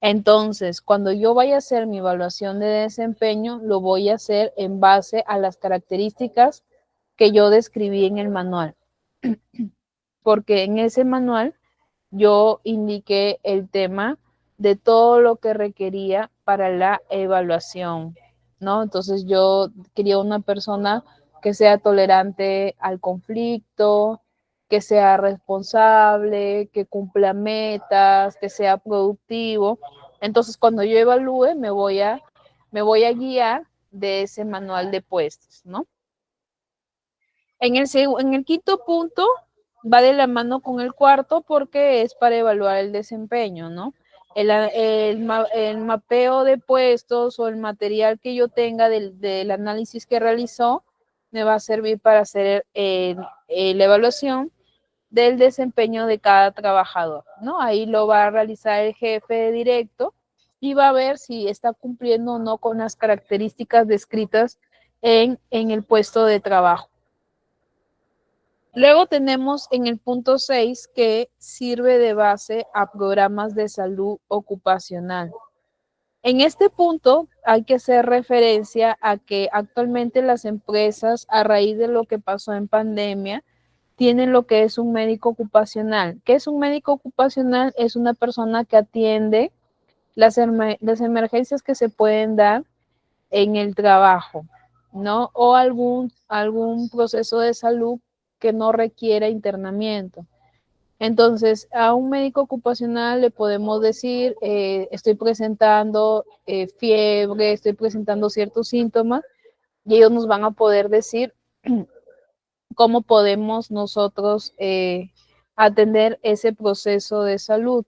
Entonces, cuando yo vaya a hacer mi evaluación de desempeño, lo voy a hacer en base a las características que yo describí en el manual. Porque en ese manual yo indiqué el tema de todo lo que requería para la evaluación, ¿no? Entonces yo quería una persona que sea tolerante al conflicto, que sea responsable, que cumpla metas, que sea productivo. Entonces cuando yo evalúe me voy a guiar de ese manual de puestos, ¿no? En el quinto punto va de la mano con el cuarto porque es para evaluar el desempeño, ¿no? El mapeo de puestos o el material que yo tenga del análisis que realizó me va a servir para hacer la evaluación del desempeño de cada trabajador, ¿no? Ahí lo va a realizar el jefe directo y va a ver si está cumpliendo o no con las características descritas en el puesto de trabajo. Luego tenemos en el punto 6 que sirve de base a programas de salud ocupacional. En este punto hay que hacer referencia a que actualmente las empresas, a raíz de lo que pasó en pandemia, tienen lo que es un médico ocupacional. ¿Qué es un médico ocupacional? Es una persona que atiende las emergencias que se pueden dar en el trabajo, ¿no? O algún proceso de salud que no requiera internamiento. Entonces, a un médico ocupacional le podemos decir, estoy presentando fiebre, estoy presentando ciertos síntomas, y ellos nos van a poder decir cómo podemos nosotros atender ese proceso de salud.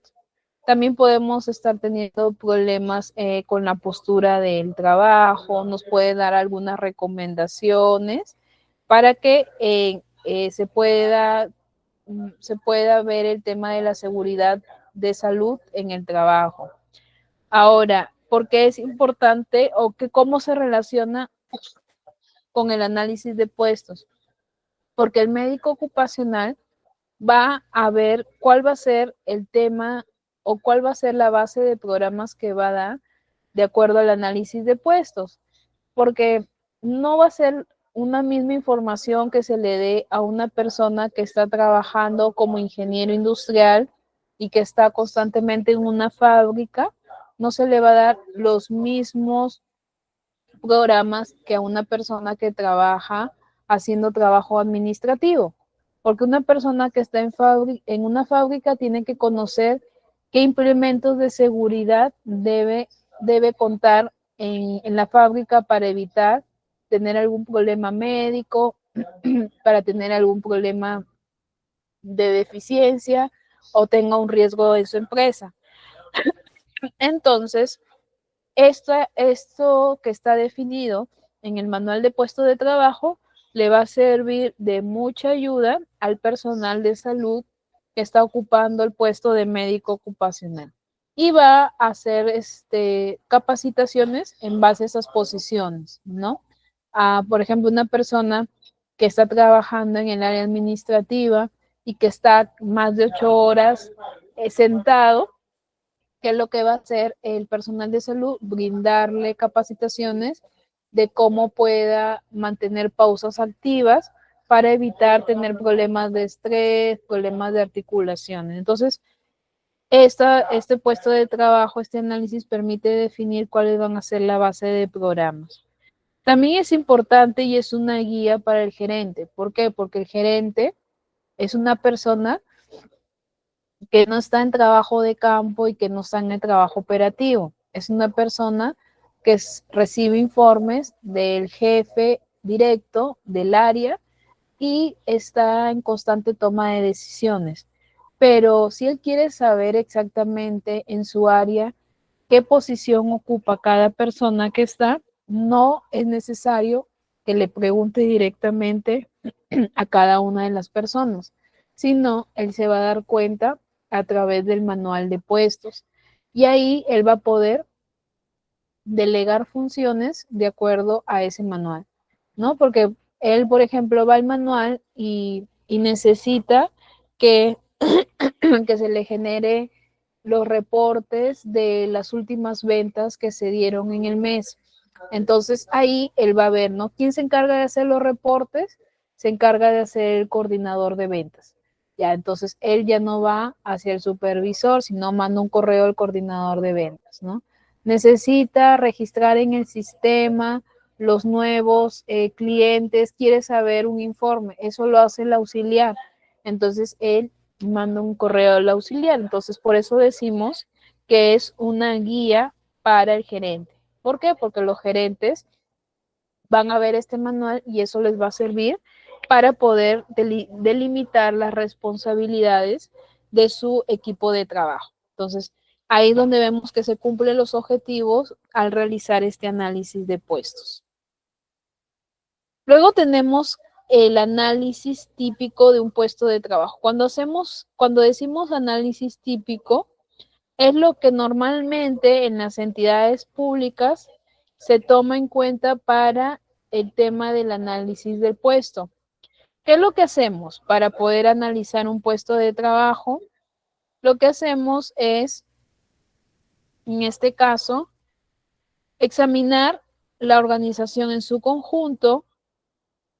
También podemos estar teniendo problemas con la postura del trabajo, nos puede dar algunas recomendaciones para que se pueda ver el tema de la seguridad de salud en el trabajo. Ahora, ¿por qué es importante o cómo se relaciona con el análisis de puestos? Porque el médico ocupacional va a ver cuál va a ser el tema o cuál va a ser la base de programas que va a dar de acuerdo al análisis de puestos, porque no va a ser una misma información que se le dé a una persona que está trabajando como ingeniero industrial y que está constantemente en una fábrica, no se le va a dar los mismos programas que a una persona que trabaja haciendo trabajo administrativo. Porque una persona que está en una fábrica tiene que conocer qué implementos de seguridad debe contar en la fábrica para evitar tener algún problema médico, para tener algún problema de deficiencia o tenga un riesgo en su empresa. Entonces, esto que está definido en el manual de puesto de trabajo le va a servir de mucha ayuda al personal de salud que está ocupando el puesto de médico ocupacional. Y va a hacer capacitaciones en base a esas posiciones, ¿no? Por ejemplo, una persona que está trabajando en el área administrativa y que está más de 8 horas sentado, ¿qué es lo que va a hacer el personal de salud? Brindarle capacitaciones de cómo pueda mantener pausas activas para evitar tener problemas de estrés, problemas de articulaciones. Entonces, este puesto de trabajo, este análisis permite definir cuáles van a ser la base de programas. También es importante y es una guía para el gerente. ¿Por qué? Porque el gerente es una persona que no está en trabajo de campo y que no está en el trabajo operativo. Es una persona que recibe informes del jefe directo del área y está en constante toma de decisiones. Pero si él quiere saber exactamente en su área qué posición ocupa cada persona que está, no es necesario que le pregunte directamente a cada una de las personas, sino él se va a dar cuenta a través del manual de puestos y ahí él va a poder delegar funciones de acuerdo a ese manual, ¿no? Porque él, por ejemplo, va al manual y necesita que, que se le genere los reportes de las últimas ventas que se dieron en el mes. Entonces ahí él va a ver, ¿no? ¿Quién se encarga de hacer los reportes? Se encarga de hacer el coordinador de ventas. Ya, entonces él ya no va hacia el supervisor, sino manda un correo al coordinador de ventas, ¿no? Necesita registrar en el sistema los nuevos clientes, quiere saber un informe, eso lo hace el auxiliar. Entonces él manda un correo al auxiliar. Entonces por eso decimos que es una guía para el gerente. ¿Por qué? Porque los gerentes van a ver este manual y eso les va a servir para poder delimitar las responsabilidades de su equipo de trabajo. Entonces, ahí es donde vemos que se cumplen los objetivos al realizar este análisis de puestos. Luego tenemos el análisis típico de un puesto de trabajo. Cuando decimos análisis típico, es lo que normalmente en las entidades públicas se toma en cuenta para el tema del análisis del puesto. ¿Qué es lo que hacemos para poder analizar un puesto de trabajo? Lo que hacemos es, en este caso, examinar la organización en su conjunto,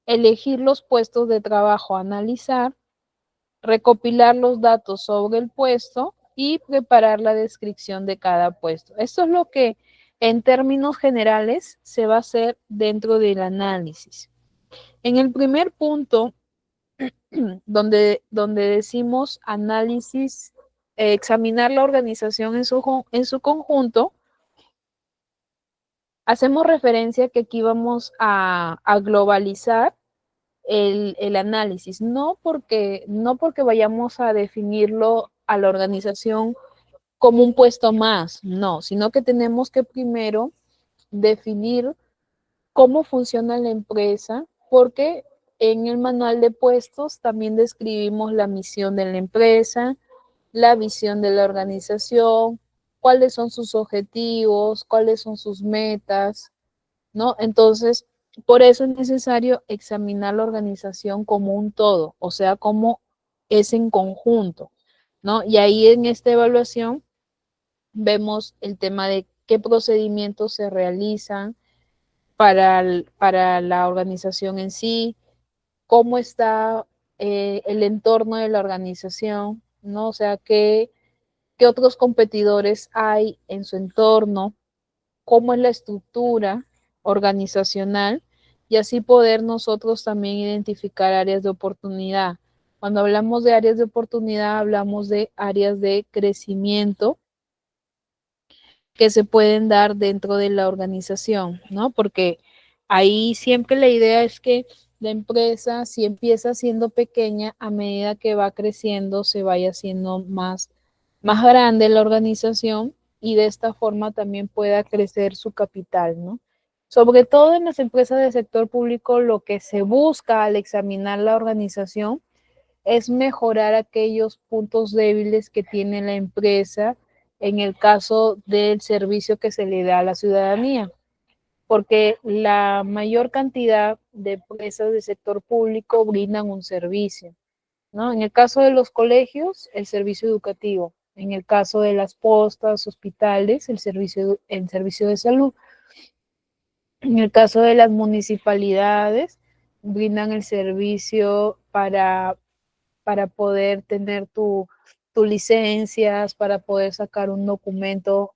elegir los puestos de trabajo a analizar, recopilar los datos sobre el puesto y preparar la descripción de cada puesto. Esto es lo que en términos generales se va a hacer dentro del análisis. En el primer punto, donde decimos análisis, examinar la organización en su conjunto, hacemos referencia que aquí vamos a globalizar el análisis, no porque vayamos a definirlo a la organización como un puesto más, no, sino que tenemos que primero definir cómo funciona la empresa, porque en el manual de puestos también describimos la misión de la empresa, la visión de la organización, cuáles son sus objetivos, cuáles son sus metas, ¿no? Entonces, por eso es necesario examinar la organización como un todo, o sea, como es en conjunto, ¿no? Y ahí en esta evaluación vemos el tema de qué procedimientos se realizan para la organización en sí, cómo está el entorno de la organización, ¿no? O sea, qué otros competidores hay en su entorno, cómo es la estructura organizacional y así poder nosotros también identificar áreas de oportunidad. Cuando hablamos de áreas de oportunidad, hablamos de áreas de crecimiento que se pueden dar dentro de la organización, ¿no? Porque ahí siempre la idea es que la empresa, si empieza siendo pequeña, a medida que va creciendo, se vaya haciendo más grande la organización y de esta forma también pueda crecer su capital, ¿no? Sobre todo en las empresas del sector público, lo que se busca al examinar la organización es mejorar aquellos puntos débiles que tiene la empresa en el caso del servicio que se le da a la ciudadanía, porque la mayor cantidad de empresas del sector público brindan un servicio, ¿no? En el caso de los colegios, el servicio educativo. En el caso de las postas, hospitales, el servicio de salud. En el caso de las municipalidades, brindan el servicio para poder tener tu licencias, para poder sacar un documento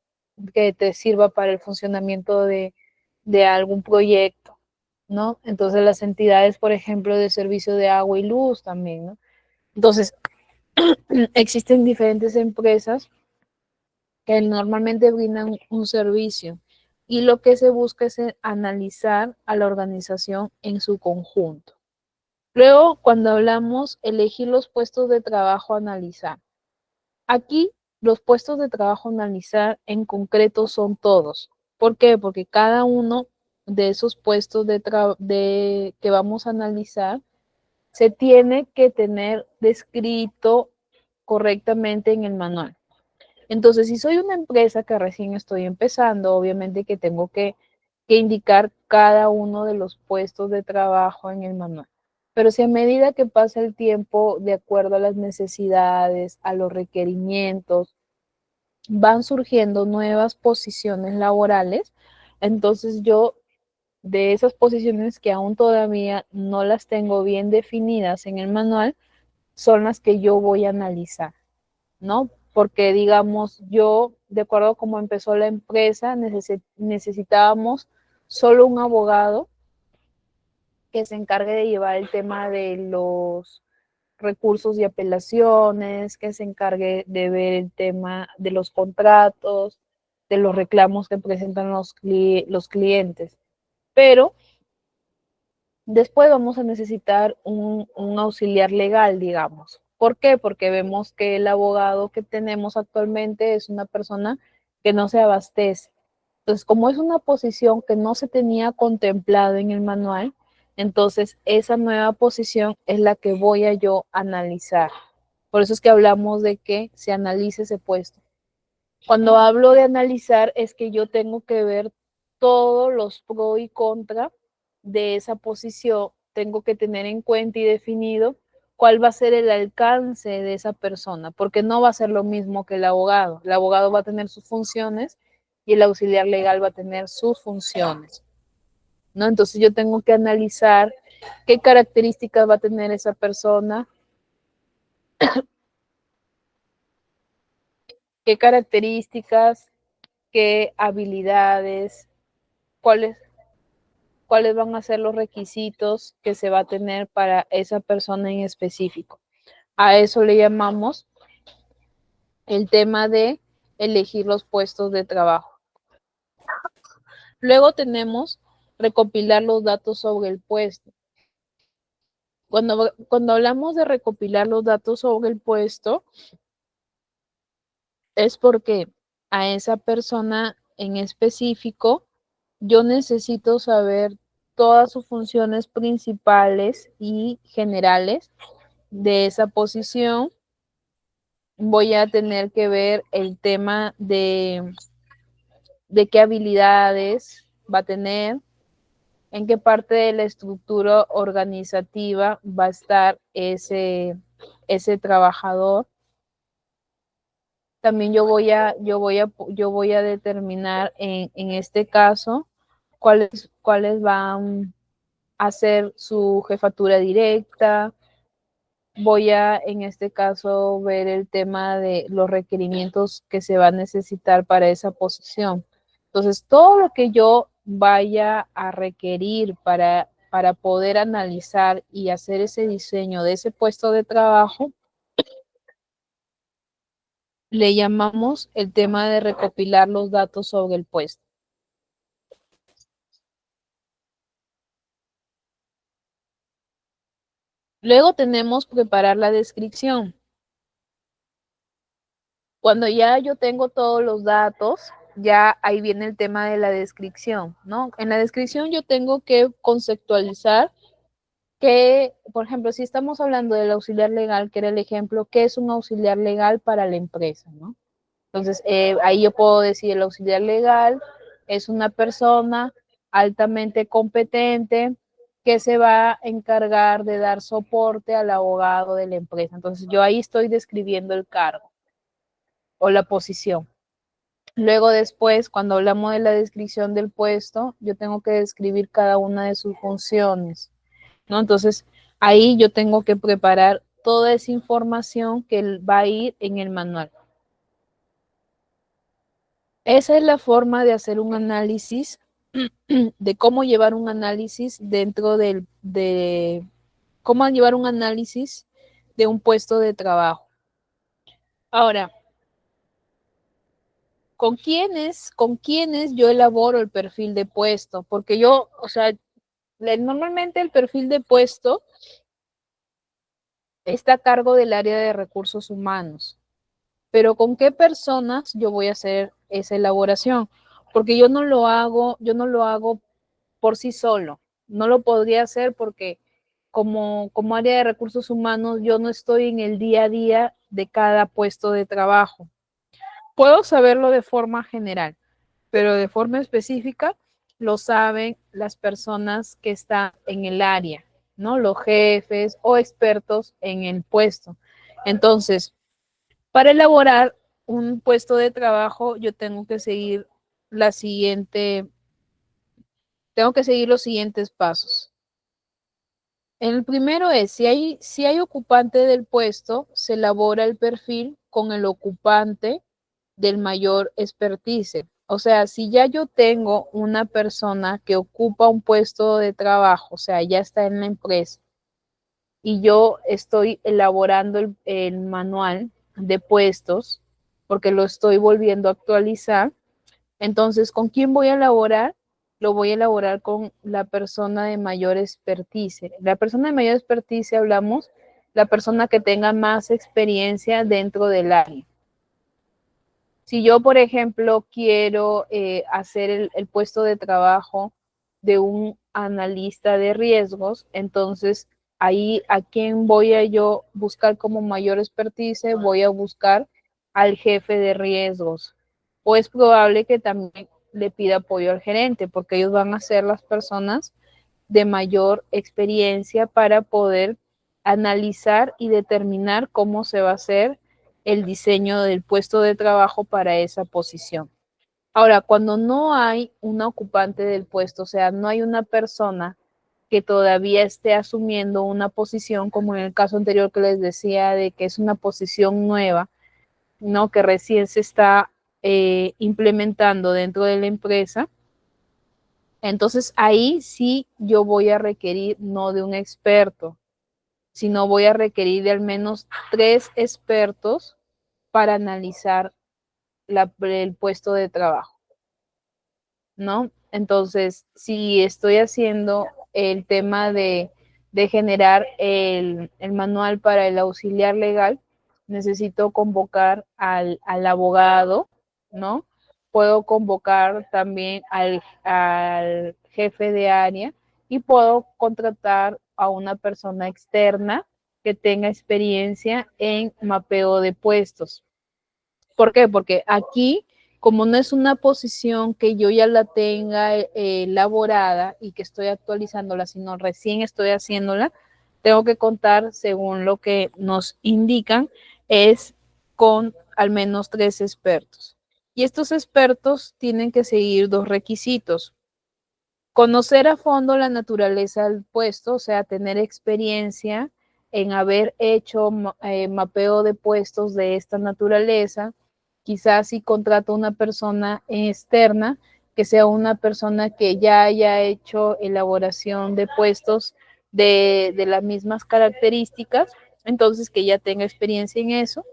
que te sirva para el funcionamiento de algún proyecto, ¿no? Entonces las entidades, por ejemplo, de servicio de agua y luz también, ¿no? Entonces, existen diferentes empresas que normalmente brindan un servicio y lo que se busca es analizar a la organización en su conjunto. Luego, cuando hablamos, elegir los puestos de trabajo a analizar. Aquí, los puestos de trabajo a analizar en concreto son todos. ¿Por qué? Porque cada uno de esos puestos que vamos a analizar se tiene que tener descrito correctamente en el manual. Entonces, si soy una empresa que recién estoy empezando, obviamente que tengo que indicar cada uno de los puestos de trabajo en el manual. Pero si a medida que pasa el tiempo, de acuerdo a las necesidades, a los requerimientos, van surgiendo nuevas posiciones laborales, entonces yo de esas posiciones que aún todavía no las tengo bien definidas en el manual, son las que yo voy a analizar, ¿no? Porque digamos, yo, de acuerdo a cómo empezó la empresa, necesitábamos solo un abogado que se encargue de llevar el tema de los recursos y apelaciones, que se encargue de ver el tema de los contratos, de los reclamos que presentan los clientes. Pero después vamos a necesitar un auxiliar legal, digamos. ¿Por qué? Porque vemos que el abogado que tenemos actualmente es una persona que no se abastece. Entonces, como es una posición que no se tenía contemplado en el manual, entonces esa nueva posición es la que voy a yo analizar. Por eso es que hablamos de que se analice ese puesto. Cuando hablo de analizar es que yo tengo que ver todos los pros y contra de esa posición, tengo que tener en cuenta y definido cuál va a ser el alcance de esa persona, porque no va a ser lo mismo que el abogado. El abogado va a tener sus funciones y el auxiliar legal va a tener sus funciones, ¿no? Entonces yo tengo que analizar qué características va a tener esa persona, qué características, qué habilidades, cuáles cuáles van a ser los requisitos que se va a tener para esa persona en específico. A eso le llamamos el tema de elegir los puestos de trabajo. Luego tenemos recopilar los datos sobre el puesto. Cuando hablamos de recopilar los datos sobre el puesto, es porque a esa persona en específico yo necesito saber todas sus funciones principales y generales de esa posición. Voy a tener que ver el tema de qué habilidades va a tener, en qué parte de la estructura organizativa va a estar ese trabajador. También yo voy a determinar en este caso cuáles van a ser su jefatura directa. Voy a, en este caso, ver el tema de los requerimientos que se va a necesitar para esa posición. Entonces, todo lo que yo vaya a requerir para poder analizar y hacer ese diseño de ese puesto de trabajo, le llamamos el tema de recopilar los datos sobre el puesto. Luego tenemos preparar la descripción. Cuando ya yo tengo todos los datos, ya ahí viene el tema de la descripción, ¿no? En la descripción yo tengo que conceptualizar que, por ejemplo, si estamos hablando del auxiliar legal, que era el ejemplo, ¿qué es un auxiliar legal para la empresa, no? Entonces, ahí yo puedo decir, el auxiliar legal es una persona altamente competente que se va a encargar de dar soporte al abogado de la empresa. Entonces, yo ahí estoy describiendo el cargo. o la posición. Luego después, cuando hablamos de la descripción del puesto, yo tengo que describir cada una de sus funciones, ¿no? Entonces, ahí yo tengo que preparar toda esa información que va a ir en el manual. Esa es la forma de hacer un análisis, de cómo llevar un análisis cómo llevar un análisis de un puesto de trabajo. Ahora, ¿con quiénes yo elaboro el perfil de puesto? Porque yo, o sea, normalmente el perfil de puesto está a cargo del área de recursos humanos, pero ¿con qué personas yo voy a hacer esa elaboración? Porque yo no lo hago por sí solo, no lo podría hacer porque como área de recursos humanos yo no estoy en el día a día de cada puesto de trabajo. Puedo saberlo de forma general, pero de forma específica lo saben las personas que están en el área, ¿no? Los jefes o expertos en el puesto. Entonces, para elaborar un puesto de trabajo, yo tengo que seguir los siguientes pasos. El primero es, si hay ocupante del puesto, se elabora el perfil con el ocupante del mayor expertise. O sea, si ya yo tengo una persona que ocupa un puesto de trabajo, o sea, ya está en la empresa, y yo estoy elaborando el manual de puestos, porque lo estoy volviendo a actualizar, entonces, ¿con quién voy a elaborar? Lo voy a elaborar con la persona de mayor expertise. La persona de mayor expertise hablamos, la persona que tenga más experiencia dentro del área. Si yo, por ejemplo, quiero hacer el puesto de trabajo de un analista de riesgos, entonces ahí a quién voy a yo buscar como mayor expertise, voy a buscar al jefe de riesgos. O es probable que también le pida apoyo al gerente, porque ellos van a ser las personas de mayor experiencia para poder analizar y determinar cómo se va a hacer el diseño del puesto de trabajo para esa posición. Ahora, cuando no hay un ocupante del puesto, o sea, no hay una persona que todavía esté asumiendo una posición, como en el caso anterior que les decía, de que es una posición nueva, ¿no? Que recién se está implementando dentro de la empresa. Entonces ahí sí yo voy a requerir no de un experto, sino voy a requerir de al menos 3 expertos para analizar el puesto de trabajo, ¿no? Entonces, si estoy haciendo el tema de generar el manual para el auxiliar legal, necesito convocar al abogado, ¿no? Puedo convocar también al jefe de área y puedo contratar a una persona externa que tenga experiencia en mapeo de puestos. ¿Por qué? Porque aquí, como no es una posición que yo ya la tenga elaborada y que estoy actualizándola, sino recién estoy haciéndola, tengo que contar, según lo que nos indican, es con al menos 3 expertos. Y estos expertos tienen que seguir 2 requisitos. Conocer a fondo la naturaleza del puesto, o sea, tener experiencia en haber hecho mapeo de puestos de esta naturaleza. Quizás si contrato a una persona externa, que sea una persona que ya haya hecho elaboración de puestos de las mismas características, entonces que ya tenga experiencia en eso.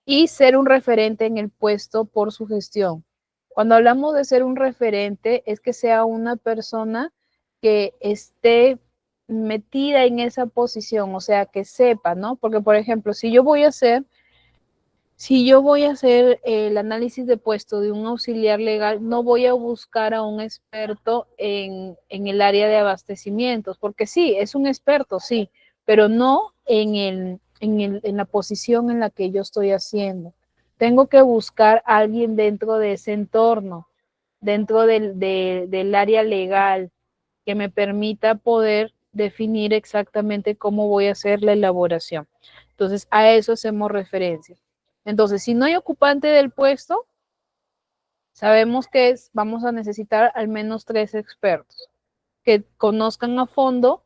Y ser un referente en el puesto por su gestión. Cuando hablamos de ser un referente, es que sea una persona que esté metida en esa posición, o sea, que sepa, ¿no? Porque, por ejemplo, si yo voy a hacer el análisis de puesto de un auxiliar legal, no voy a buscar a un experto en el área de abastecimientos, porque sí, es un experto, sí, pero no en la posición en la que yo estoy haciendo. Tengo que buscar a alguien dentro de ese entorno, dentro del área legal, que me permita poder definir exactamente cómo voy a hacer la elaboración. Entonces, a eso hacemos referencia. Entonces, si no hay ocupante del puesto, sabemos que vamos a necesitar al menos 3 expertos que conozcan a fondo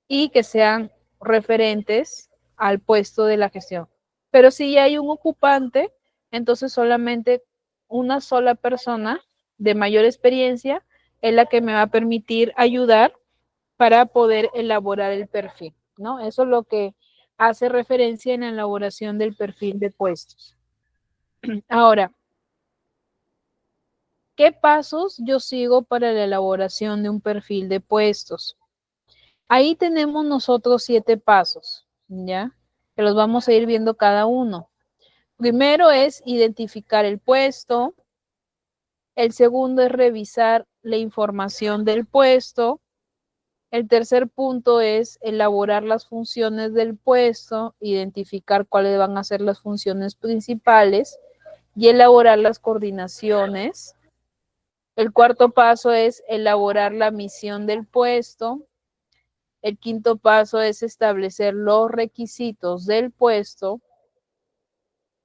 y que sean referentes al puesto de la gestión. Pero si ya hay un ocupante, entonces solamente una sola persona de mayor experiencia es la que me va a permitir ayudar para poder elaborar el perfil, ¿no? Eso es lo que hace referencia en la elaboración del perfil de puestos. Ahora, ¿qué pasos yo sigo para la elaboración de un perfil de puestos? Ahí tenemos nosotros 7 pasos, ¿ya? Que los vamos a ir viendo cada uno. Primero es identificar el puesto. El segundo es revisar la información del puesto. El tercer punto es elaborar las funciones del puesto, identificar cuáles van a ser las funciones principales y elaborar las coordinaciones. El cuarto paso es elaborar la misión del puesto. El quinto paso es establecer los requisitos del puesto.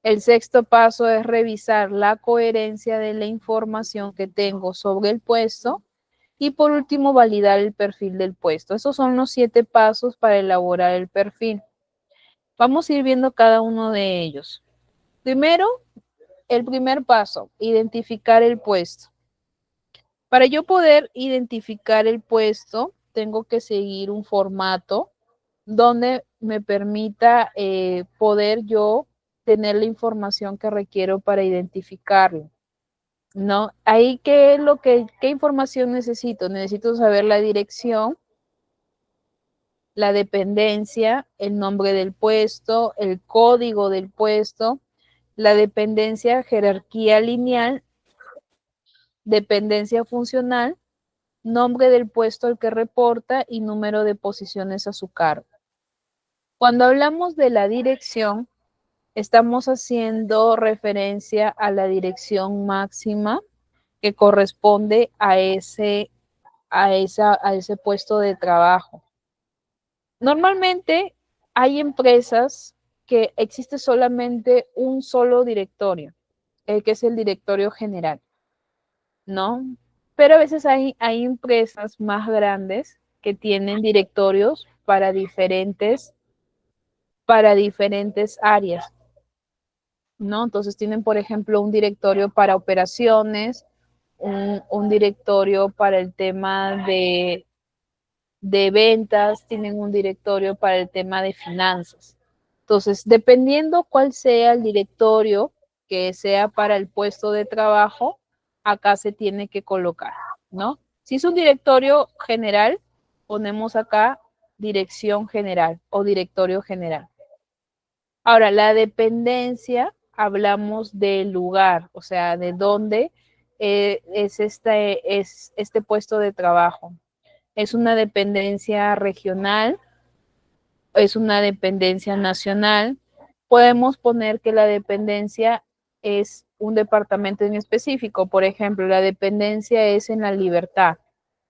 El sexto paso es revisar la coherencia de la información que tengo sobre el puesto. Y por último, validar el perfil del puesto. Esos son los 7 pasos para elaborar el perfil. Vamos a ir viendo cada uno de ellos. Primero, el primer paso, identificar el puesto. Para yo poder identificar el puesto, tengo que seguir un formato donde me permita poder yo tener la información que requiero para identificarlo, ¿no? Ahí, ¿qué es qué información necesito? Necesito saber la dirección, la dependencia, el nombre del puesto, el código del puesto, la dependencia, jerarquía lineal, dependencia funcional, nombre del puesto al que reporta y número de posiciones a su cargo. Cuando hablamos de la dirección, estamos haciendo referencia a la dirección máxima que corresponde a ese puesto de trabajo. Normalmente hay empresas que existe solamente un solo directorio, que es el directorio general, ¿no? Pero a veces hay empresas más grandes que tienen directorios para diferentes áreas, ¿no? Entonces tienen, por ejemplo, un directorio para operaciones, un directorio para el tema de ventas, tienen un directorio para el tema de finanzas. Entonces, dependiendo cuál sea el directorio que sea para el puesto de trabajo, acá se tiene que colocar, ¿no? Si es un directorio general, ponemos acá dirección general o directorio general. Ahora, la dependencia, hablamos del lugar, o sea, de dónde es este puesto de trabajo. Es una dependencia regional, es una dependencia nacional. Podemos poner que la dependencia es un departamento en específico. Por ejemplo, la dependencia es en La Libertad.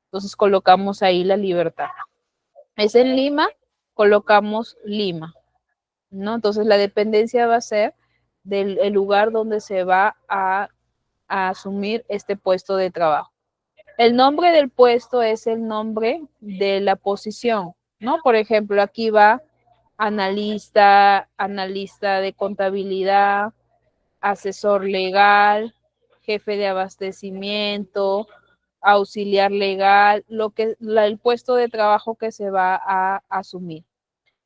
Entonces colocamos ahí La Libertad. Es en Lima, colocamos Lima, ¿no? Entonces la dependencia va a ser del lugar donde se va a asumir este puesto de trabajo. El nombre del puesto es el nombre de la posición, ¿no? Por ejemplo, aquí va analista, analista de contabilidad, asesor legal, jefe de abastecimiento, auxiliar legal, el puesto de trabajo que se va a asumir.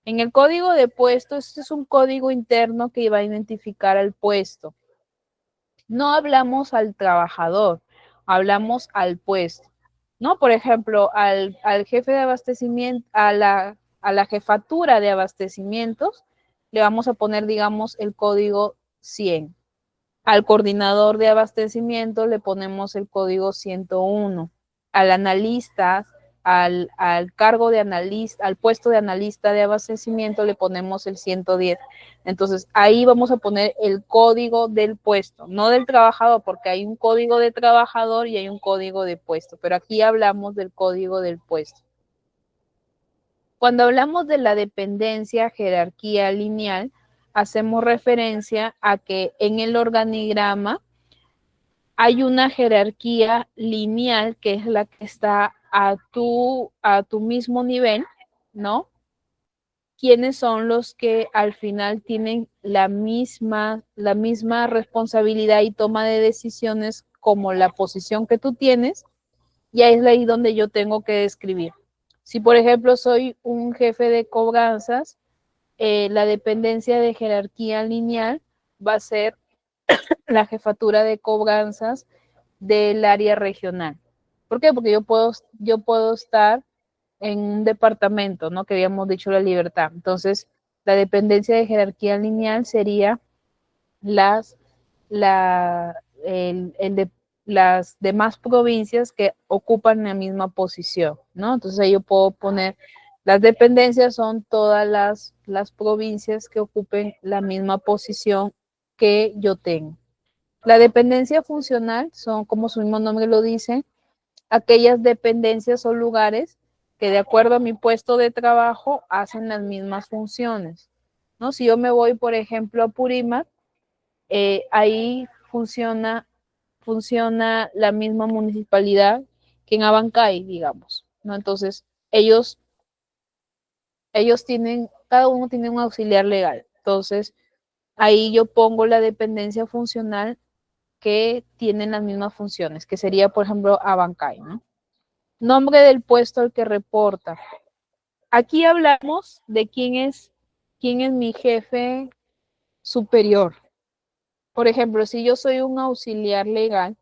En el código de puesto, este es un código interno que va a identificar al puesto. No hablamos al trabajador, hablamos al puesto, ¿no? Por ejemplo, al jefe de abastecimiento, a la jefatura de abastecimientos, le vamos a poner, digamos, el código 100. Al coordinador de abastecimiento le ponemos el código 101. Al analista, al cargo de analista, al puesto de analista de abastecimiento le ponemos el 110. Entonces, ahí vamos a poner el código del puesto, no del trabajador, porque hay un código de trabajador y hay un código de puesto, pero aquí hablamos del código del puesto. Cuando hablamos de la dependencia, jerarquía lineal, hacemos referencia a que en el organigrama hay una jerarquía lineal que es la que está a tu mismo nivel, ¿no? ¿Quiénes son los que al final tienen la misma responsabilidad y toma de decisiones como la posición que tú tienes? Y ahí es ahí donde yo tengo que describir. Si, por ejemplo, soy un jefe de cobranzas, la dependencia de jerarquía lineal va a ser la jefatura de cobranzas del área regional. ¿Por qué? Porque yo puedo estar en un departamento, ¿no? Que habíamos dicho la libertad. Entonces, la dependencia de jerarquía lineal sería las, la, el de, las demás provincias que ocupan la misma posición, ¿no? Entonces ahí yo puedo poner, las dependencias son todas las provincias que ocupen la misma posición que yo tengo. La dependencia funcional son, como su mismo nombre lo dice, aquellas dependencias o lugares que de acuerdo a mi puesto de trabajo hacen las mismas funciones, ¿no? Si yo me voy, por ejemplo, a Purímac, ahí funciona la misma municipalidad que en Abancay, digamos, ¿no? Entonces, ellos tienen, cada uno tiene un auxiliar legal. Entonces, ahí yo pongo la dependencia funcional que tienen las mismas funciones, que sería, por ejemplo, Abancay, ¿no? Nombre del puesto al que reporta. Aquí hablamos de quién es mi jefe superior. Por ejemplo, si yo soy un auxiliar legal,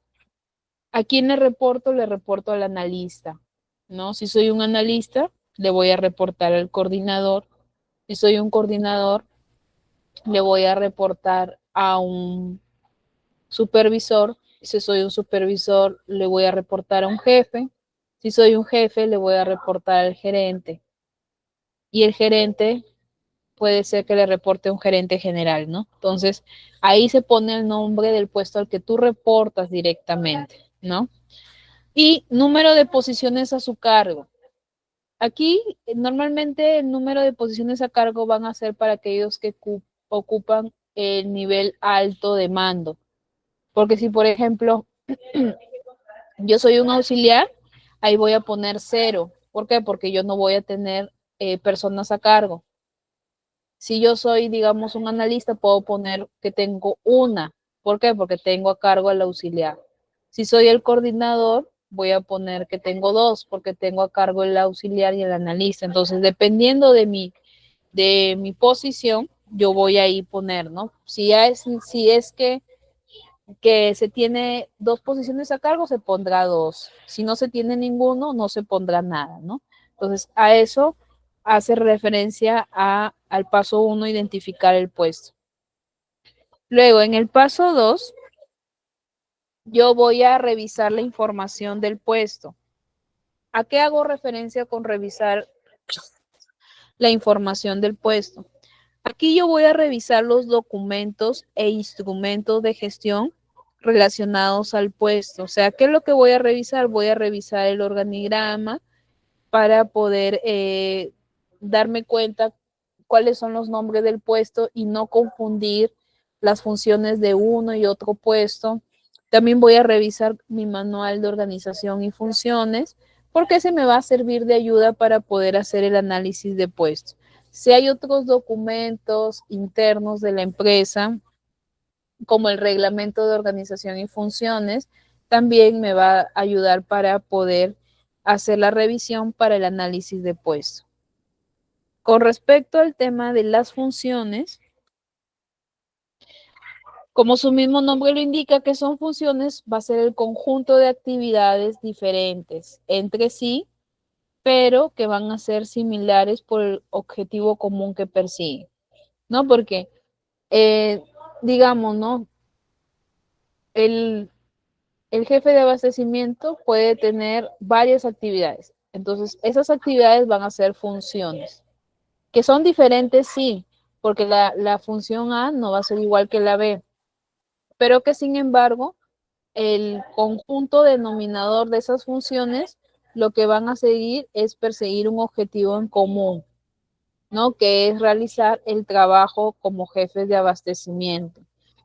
¿a quién le reporto? Le reporto al analista, ¿no? Si soy un analista, le voy a reportar al coordinador. Si soy un coordinador, le voy a reportar a un supervisor. Si soy un supervisor, le voy a reportar a un jefe. Si soy un jefe, le voy a reportar al gerente. Y el gerente puede ser que le reporte a un gerente general, ¿no? Entonces, ahí se pone el nombre del puesto al que tú reportas directamente, ¿no? Y número de posiciones a su cargo. Aquí, normalmente el número de posiciones a cargo van a ser para aquellos que ocupan el nivel alto de mando. Porque si, por ejemplo, yo soy un auxiliar, ahí voy a poner 0. ¿Por qué? Porque yo no voy a tener personas a cargo. Si yo soy, digamos, un analista, puedo poner que tengo una. ¿Por qué? Porque tengo a cargo al auxiliar. Si soy el coordinador, voy a poner que tengo 2, porque tengo a cargo el auxiliar y el analista. Entonces, dependiendo de mi posición, yo voy a ahí poner, ¿no? Si es que se tiene 2 posiciones a cargo, se pondrá 2. Si no se tiene ninguno, no se pondrá nada, ¿no? Entonces, a eso hace referencia al paso 1, identificar el puesto. Luego, en el paso 2, yo voy a revisar la información del puesto. ¿A qué hago referencia con revisar la información del puesto? Aquí yo voy a revisar los documentos e instrumentos de gestión relacionados al puesto. O sea, ¿qué es lo que voy a revisar? Voy a revisar el organigrama para poder darme cuenta cuáles son los nombres del puesto y no confundir las funciones de uno y otro puesto. También voy a revisar mi manual de organización y funciones porque se me va a servir de ayuda para poder hacer el análisis de puestos. Si hay otros documentos internos de la empresa, como el reglamento de organización y funciones, también me va a ayudar para poder hacer la revisión para el análisis de puesto. Con respecto al tema de las funciones, como su mismo nombre lo indica, que son funciones, va a ser el conjunto de actividades diferentes entre sí, pero que van a ser similares por el objetivo común que persiguen, ¿no? Porque, digamos, ¿no? El jefe de abastecimiento puede tener varias actividades. Entonces, esas actividades van a ser funciones, que son diferentes, sí, porque la función A no va a ser igual que la B, pero que sin embargo, el conjunto denominador de esas funciones, lo que van a seguir es perseguir un objetivo en común. ¿no? Que es realizar el trabajo como jefes de abastecimiento.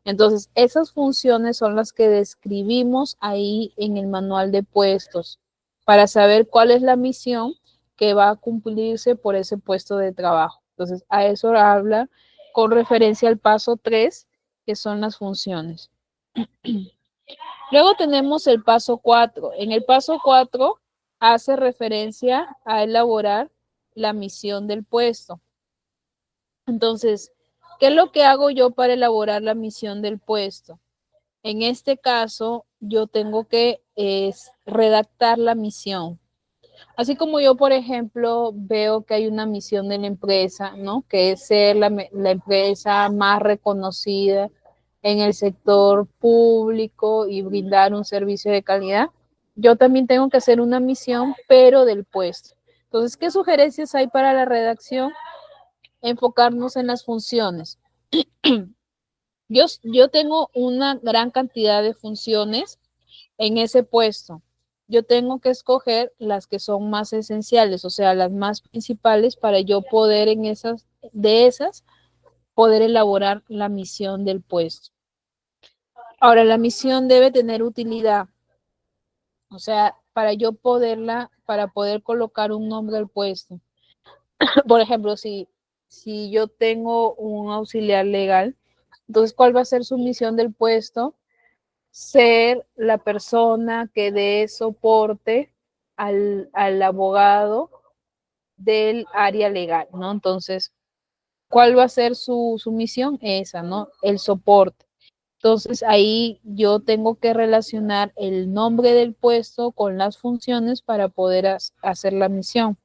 Entonces, esas funciones son las que describimos ahí en el manual de puestos para saber cuál es la misión que va a cumplirse por ese puesto de trabajo. Entonces, a eso habla con referencia al paso 3, que son las funciones. Luego tenemos el paso 4. En el paso 4 hace referencia a elaborar la misión del puesto. Entonces, ¿qué es lo que hago yo para elaborar la misión del puesto? En este caso, yo tengo que redactar la misión. Así como yo, por ejemplo, veo que hay una misión de la empresa, ¿no? Que es ser la empresa más reconocida en el sector público y brindar un servicio de calidad. Yo también tengo que hacer una misión, pero del puesto. Entonces, ¿qué sugerencias hay para la redacción? Enfocarnos en las funciones. Yo tengo una gran cantidad de funciones en ese puesto. Yo tengo que escoger las que son más esenciales, o sea, las más principales para yo poder de esas, poder elaborar la misión del puesto. Ahora, la misión debe tener utilidad, o sea, para poder colocar un nombre al puesto. Por ejemplo, si yo tengo un auxiliar legal, entonces, ¿cuál va a ser su misión del puesto? Ser la persona que dé soporte al abogado del área legal, ¿no? Entonces, ¿cuál va a ser su misión? Esa, ¿no? El soporte. Entonces, ahí yo tengo que relacionar el nombre del puesto con las funciones para poder hacer la misión.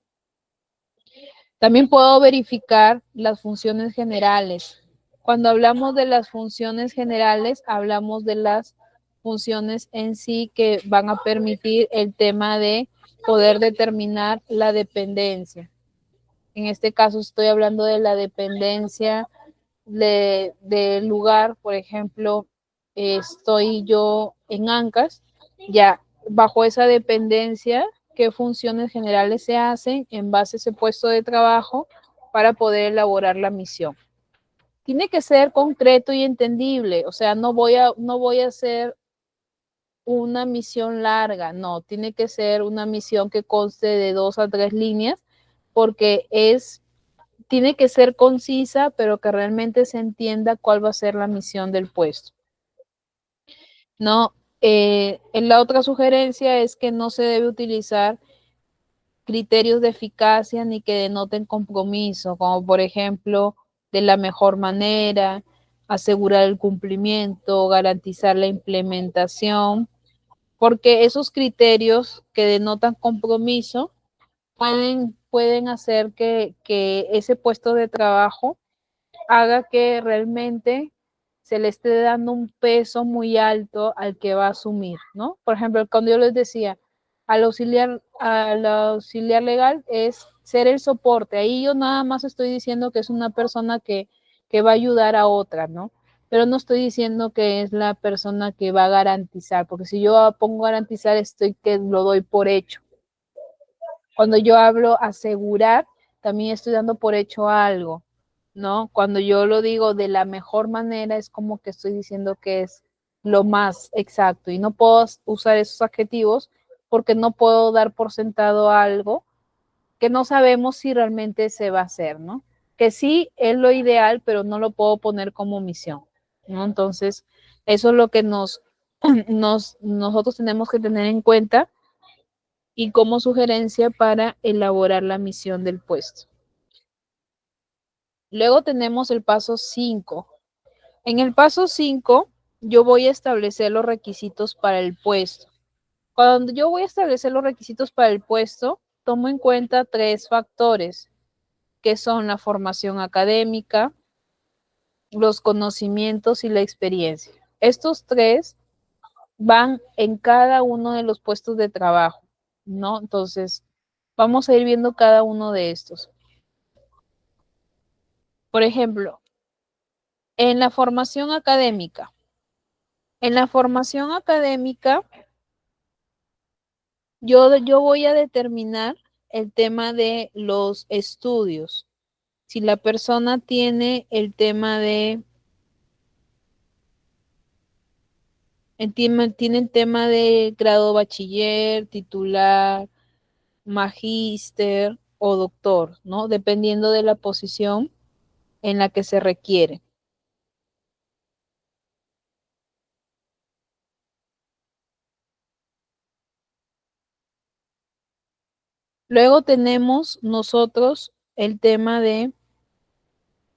También puedo verificar las funciones generales. Cuando hablamos de las funciones generales, hablamos de las funciones en sí que van a permitir el tema de poder determinar la dependencia. En este caso estoy hablando de la dependencia del lugar, por ejemplo, estoy yo en Ancas, ya bajo esa dependencia, qué funciones generales se hacen en base a ese puesto de trabajo para poder elaborar la misión. Tiene que ser concreto y entendible, o sea, no voy a hacer una misión larga, no, tiene que ser una misión que conste de 2 a 3 líneas, porque tiene que ser concisa, pero que realmente se entienda cuál va a ser la misión del puesto. No, la otra sugerencia es que no se debe utilizar criterios de eficacia ni que denoten compromiso, como por ejemplo, de la mejor manera, asegurar el cumplimiento, garantizar la implementación, porque esos criterios que denotan compromiso pueden hacer que ese puesto de trabajo haga que realmente se le esté dando un peso muy alto al que va a asumir, ¿no? Por ejemplo, cuando yo les decía, al auxiliar legal es ser el soporte. Ahí yo nada más estoy diciendo que es una persona que va a ayudar a otra, ¿no? Pero no estoy diciendo que es la persona que va a garantizar, porque si yo pongo garantizar, estoy que lo doy por hecho. Cuando yo hablo asegurar, también estoy dando por hecho algo, ¿no? Cuando yo lo digo de la mejor manera, es como que estoy diciendo que es lo más exacto y no puedo usar esos adjetivos porque no puedo dar por sentado algo que no sabemos si realmente se va a hacer, ¿no? Que sí es lo ideal, pero no lo puedo poner como misión, ¿no? Entonces, eso es lo que nosotros tenemos que tener en cuenta y como sugerencia para elaborar la misión del puesto. Luego tenemos el paso 5. En el paso 5, yo voy a establecer los requisitos para el puesto. Cuando yo voy a establecer los requisitos para el puesto, tomo en cuenta 3 factores, que son la formación académica, los conocimientos y la experiencia. Estos 3 van en cada uno de los puestos de trabajo, ¿no? Entonces, vamos a ir viendo cada uno de estos. Por ejemplo, en la formación académica. En la formación académica, yo voy a determinar el tema de los estudios. si la persona tiene el tema de tiene el tema de grado bachiller, titular, magíster o doctor, ¿no? Dependiendo de la posición en la que se requiere. Luego tenemos nosotros el tema de,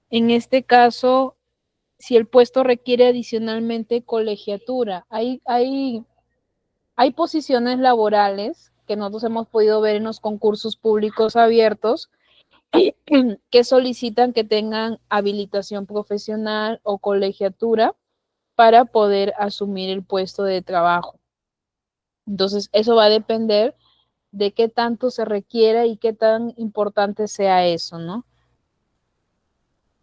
en este caso, si el puesto requiere adicionalmente colegiatura. Hay posiciones laborales que nosotros hemos podido ver en los concursos públicos abiertos que solicitan que tengan habilitación profesional o colegiatura para poder asumir el puesto de trabajo. Entonces, eso va a depender de qué tanto se requiera y qué tan importante sea eso, ¿no?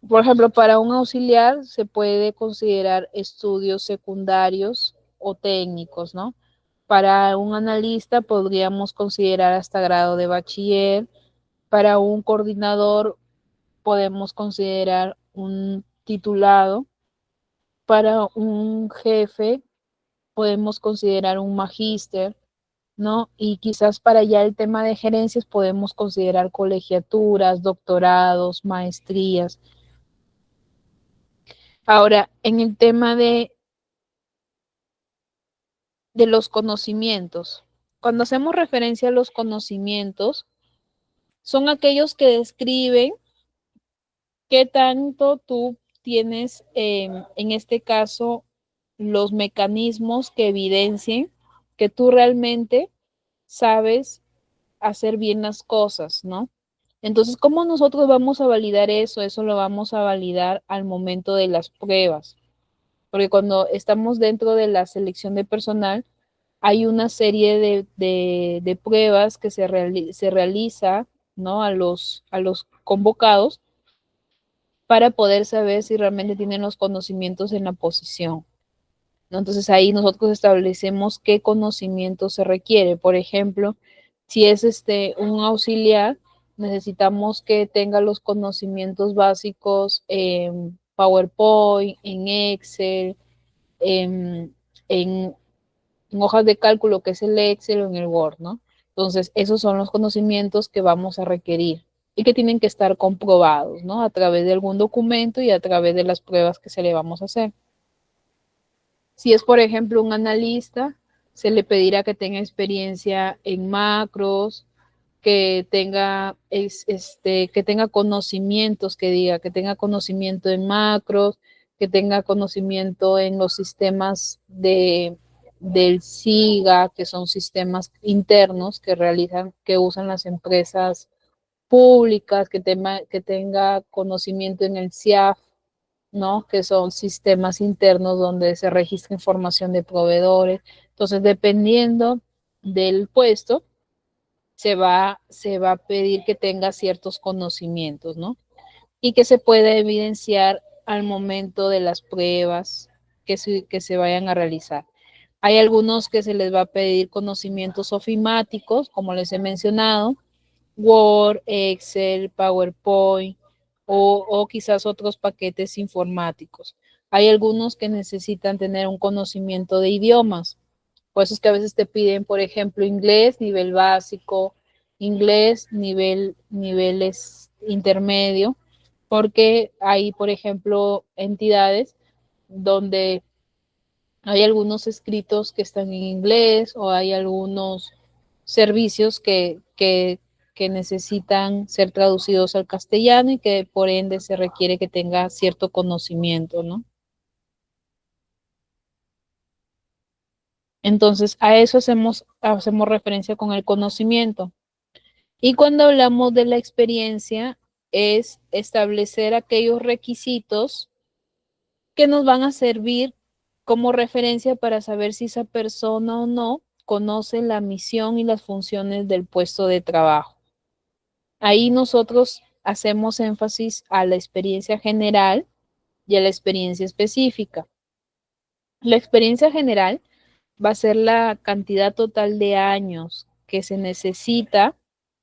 Por ejemplo, para un auxiliar se puede considerar estudios secundarios o técnicos, ¿no? Para un analista podríamos considerar hasta grado de bachiller. Para un coordinador podemos considerar un titulado. Para un jefe podemos considerar un magíster, ¿no? Y quizás para ya el tema de gerencias podemos considerar colegiaturas, doctorados, maestrías. Ahora, en el tema de los conocimientos, cuando hacemos referencia a los conocimientos, son aquellos que describen qué tanto tú tienes, en este caso, los mecanismos que evidencien que tú realmente sabes hacer bien las cosas, ¿no? Entonces, ¿cómo nosotros vamos a validar eso? Eso lo vamos a validar al momento de las pruebas, porque cuando estamos dentro de la selección de personal, hay una serie de pruebas que se realiza, ¿no? A los convocados para poder saber si realmente tienen los conocimientos en la posición, ¿no? Entonces ahí nosotros establecemos qué conocimiento se requiere. Por ejemplo, si es un auxiliar, necesitamos que tenga los conocimientos básicos en PowerPoint, en Excel, en, en, en hojas de cálculo, que es el Excel o en el Word, ¿no? Entonces, esos son los conocimientos que vamos a requerir y que tienen que estar comprobados, ¿no? A través de algún documento y a través de las pruebas que se le vamos a hacer. Si es, por ejemplo, un analista, se le pedirá que tenga experiencia en macros, que tenga conocimientos, que tenga conocimiento en macros, que tenga conocimiento en los sistemas del SIGA, que son sistemas internos que usan las empresas públicas, que tenga conocimiento en el SIAF, ¿no? Que son sistemas internos donde se registra información de proveedores. Entonces, dependiendo del puesto, se va a pedir que tenga ciertos conocimientos, ¿no? Y que se pueda evidenciar al momento de las pruebas que se vayan a realizar. Hay algunos que se les va a pedir conocimientos ofimáticos, como les he mencionado, Word, Excel, PowerPoint o quizás otros paquetes informáticos. Hay algunos que necesitan tener un conocimiento de idiomas. Por eso es que a veces te piden, por ejemplo, inglés, nivel básico, inglés, niveles intermedio, porque hay, por ejemplo, entidades donde hay algunos escritos que están en inglés o hay algunos servicios que necesitan ser traducidos al castellano y que por ende se requiere que tenga cierto conocimiento, ¿no? Entonces, a eso hacemos referencia con el conocimiento. Y cuando hablamos de la experiencia, es establecer aquellos requisitos que nos van a servir como referencia para saber si esa persona o no conoce la misión y las funciones del puesto de trabajo. Ahí nosotros hacemos énfasis a la experiencia general y a la experiencia específica. La experiencia general va a ser la cantidad total de años que se necesita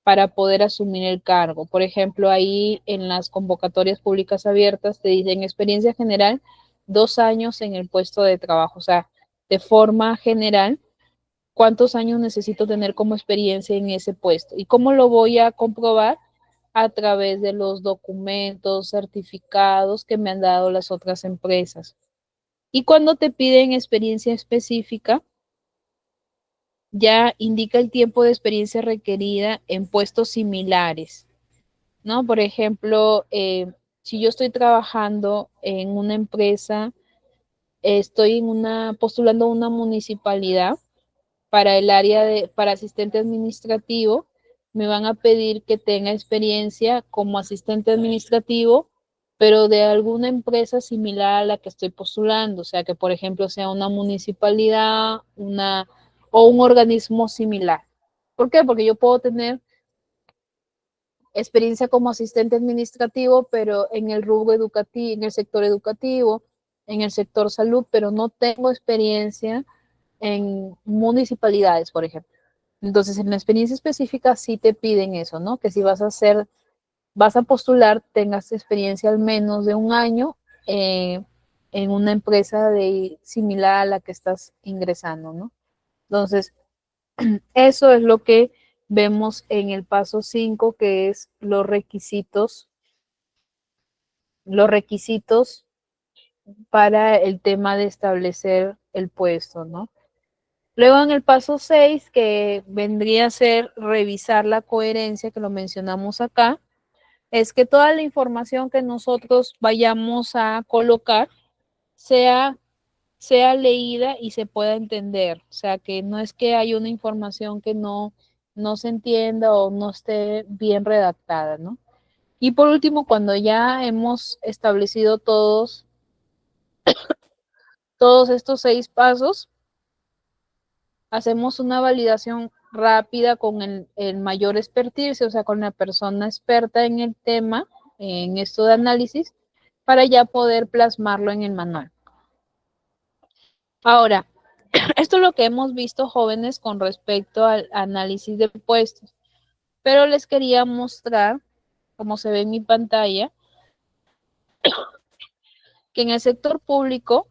para poder asumir el cargo. Por ejemplo, ahí en las convocatorias públicas abiertas te dicen experiencia general, 2 años en el puesto de trabajo. O sea, de forma general, ¿cuántos años necesito tener como experiencia en ese puesto? ¿Y cómo lo voy a comprobar? A través de los documentos, certificados que me han dado las otras empresas. Y cuando te piden experiencia específica, ya indica el tiempo de experiencia requerida en puestos similares, ¿no? Por ejemplo, si yo estoy trabajando en una empresa, estoy postulando una municipalidad para el área para asistente administrativo, me van a pedir que tenga experiencia como asistente administrativo, pero de alguna empresa similar a la que estoy postulando, o sea, que por ejemplo sea una municipalidad, o un organismo similar. ¿Por qué? Porque yo puedo tener experiencia como asistente administrativo, pero en el rubro educativo, en el sector educativo, en el sector salud, pero no tengo experiencia en municipalidades, por ejemplo. Entonces, en la experiencia específica sí te piden eso, ¿no? Que si vas a postular, tengas experiencia al menos de 1 año en una empresa similar a la que estás ingresando, ¿no? Entonces, eso es lo que vemos en el paso 5, que es los requisitos para el tema de establecer el puesto, ¿no? Luego en el paso 6, que vendría a ser revisar la coherencia, que lo mencionamos acá, es que toda la información que nosotros vayamos a colocar sea leída y se pueda entender. O sea, que no es que hay una información que no se entienda o no esté bien redactada, ¿no? Y por último, cuando ya hemos establecido todos estos 6 pasos, hacemos una validación rápida con el mayor expertise, o sea, con la persona experta en el tema, en esto de análisis, para ya poder plasmarlo en el manual. Ahora, esto es lo que hemos visto, jóvenes, con respecto al análisis de puestos, pero les quería mostrar, como se ve en mi pantalla, que en el sector público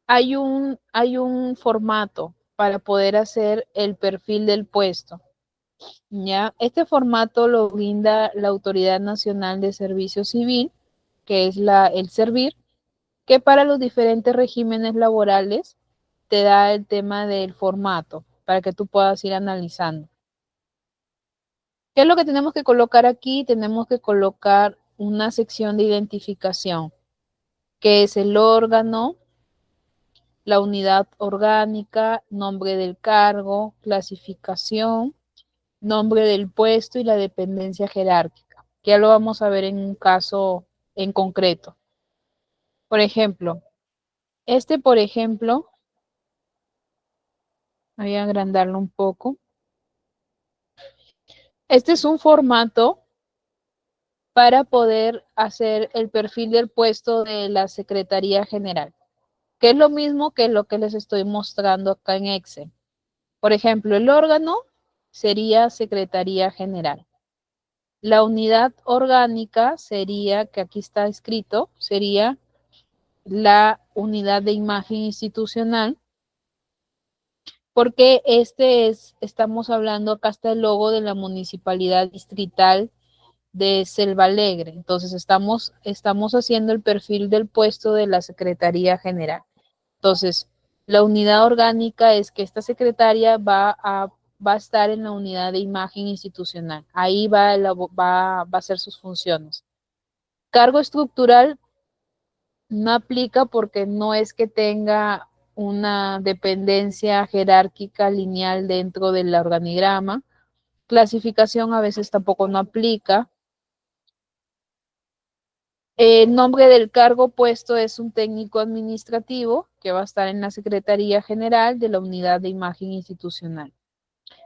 hay un formato para poder hacer el perfil del puesto. ¿Ya? Este formato lo brinda la Autoridad Nacional de Servicio Civil, que es el SERVIR, que para los diferentes regímenes laborales te da el tema del formato para que tú puedas ir analizando. ¿Qué es lo que tenemos que colocar aquí? Tenemos que colocar una sección de identificación, que es el órgano, la unidad orgánica, nombre del cargo, clasificación, nombre del puesto y la dependencia jerárquica, que ya lo vamos a ver en un caso en concreto. Por ejemplo, por ejemplo, voy a agrandarlo un poco. Este es un formato para poder hacer el perfil del puesto de la Secretaría General, que es lo mismo que lo que les estoy mostrando acá en Excel. Por ejemplo, el órgano sería Secretaría General. La unidad orgánica sería, que aquí está escrito, sería la unidad de imagen institucional, porque estamos hablando, acá está el logo de la Municipalidad Distrital de Selva Alegre. Entonces estamos haciendo el perfil del puesto de la Secretaría General. Entonces, la unidad orgánica es que esta secretaria va a estar en la unidad de imagen institucional. Ahí va a hacer sus funciones. Cargo estructural no aplica porque no es que tenga una dependencia jerárquica lineal dentro del organigrama. Clasificación a veces tampoco no aplica. El nombre del cargo puesto es un técnico administrativo que va a estar en la Secretaría General de la Unidad de Imagen Institucional.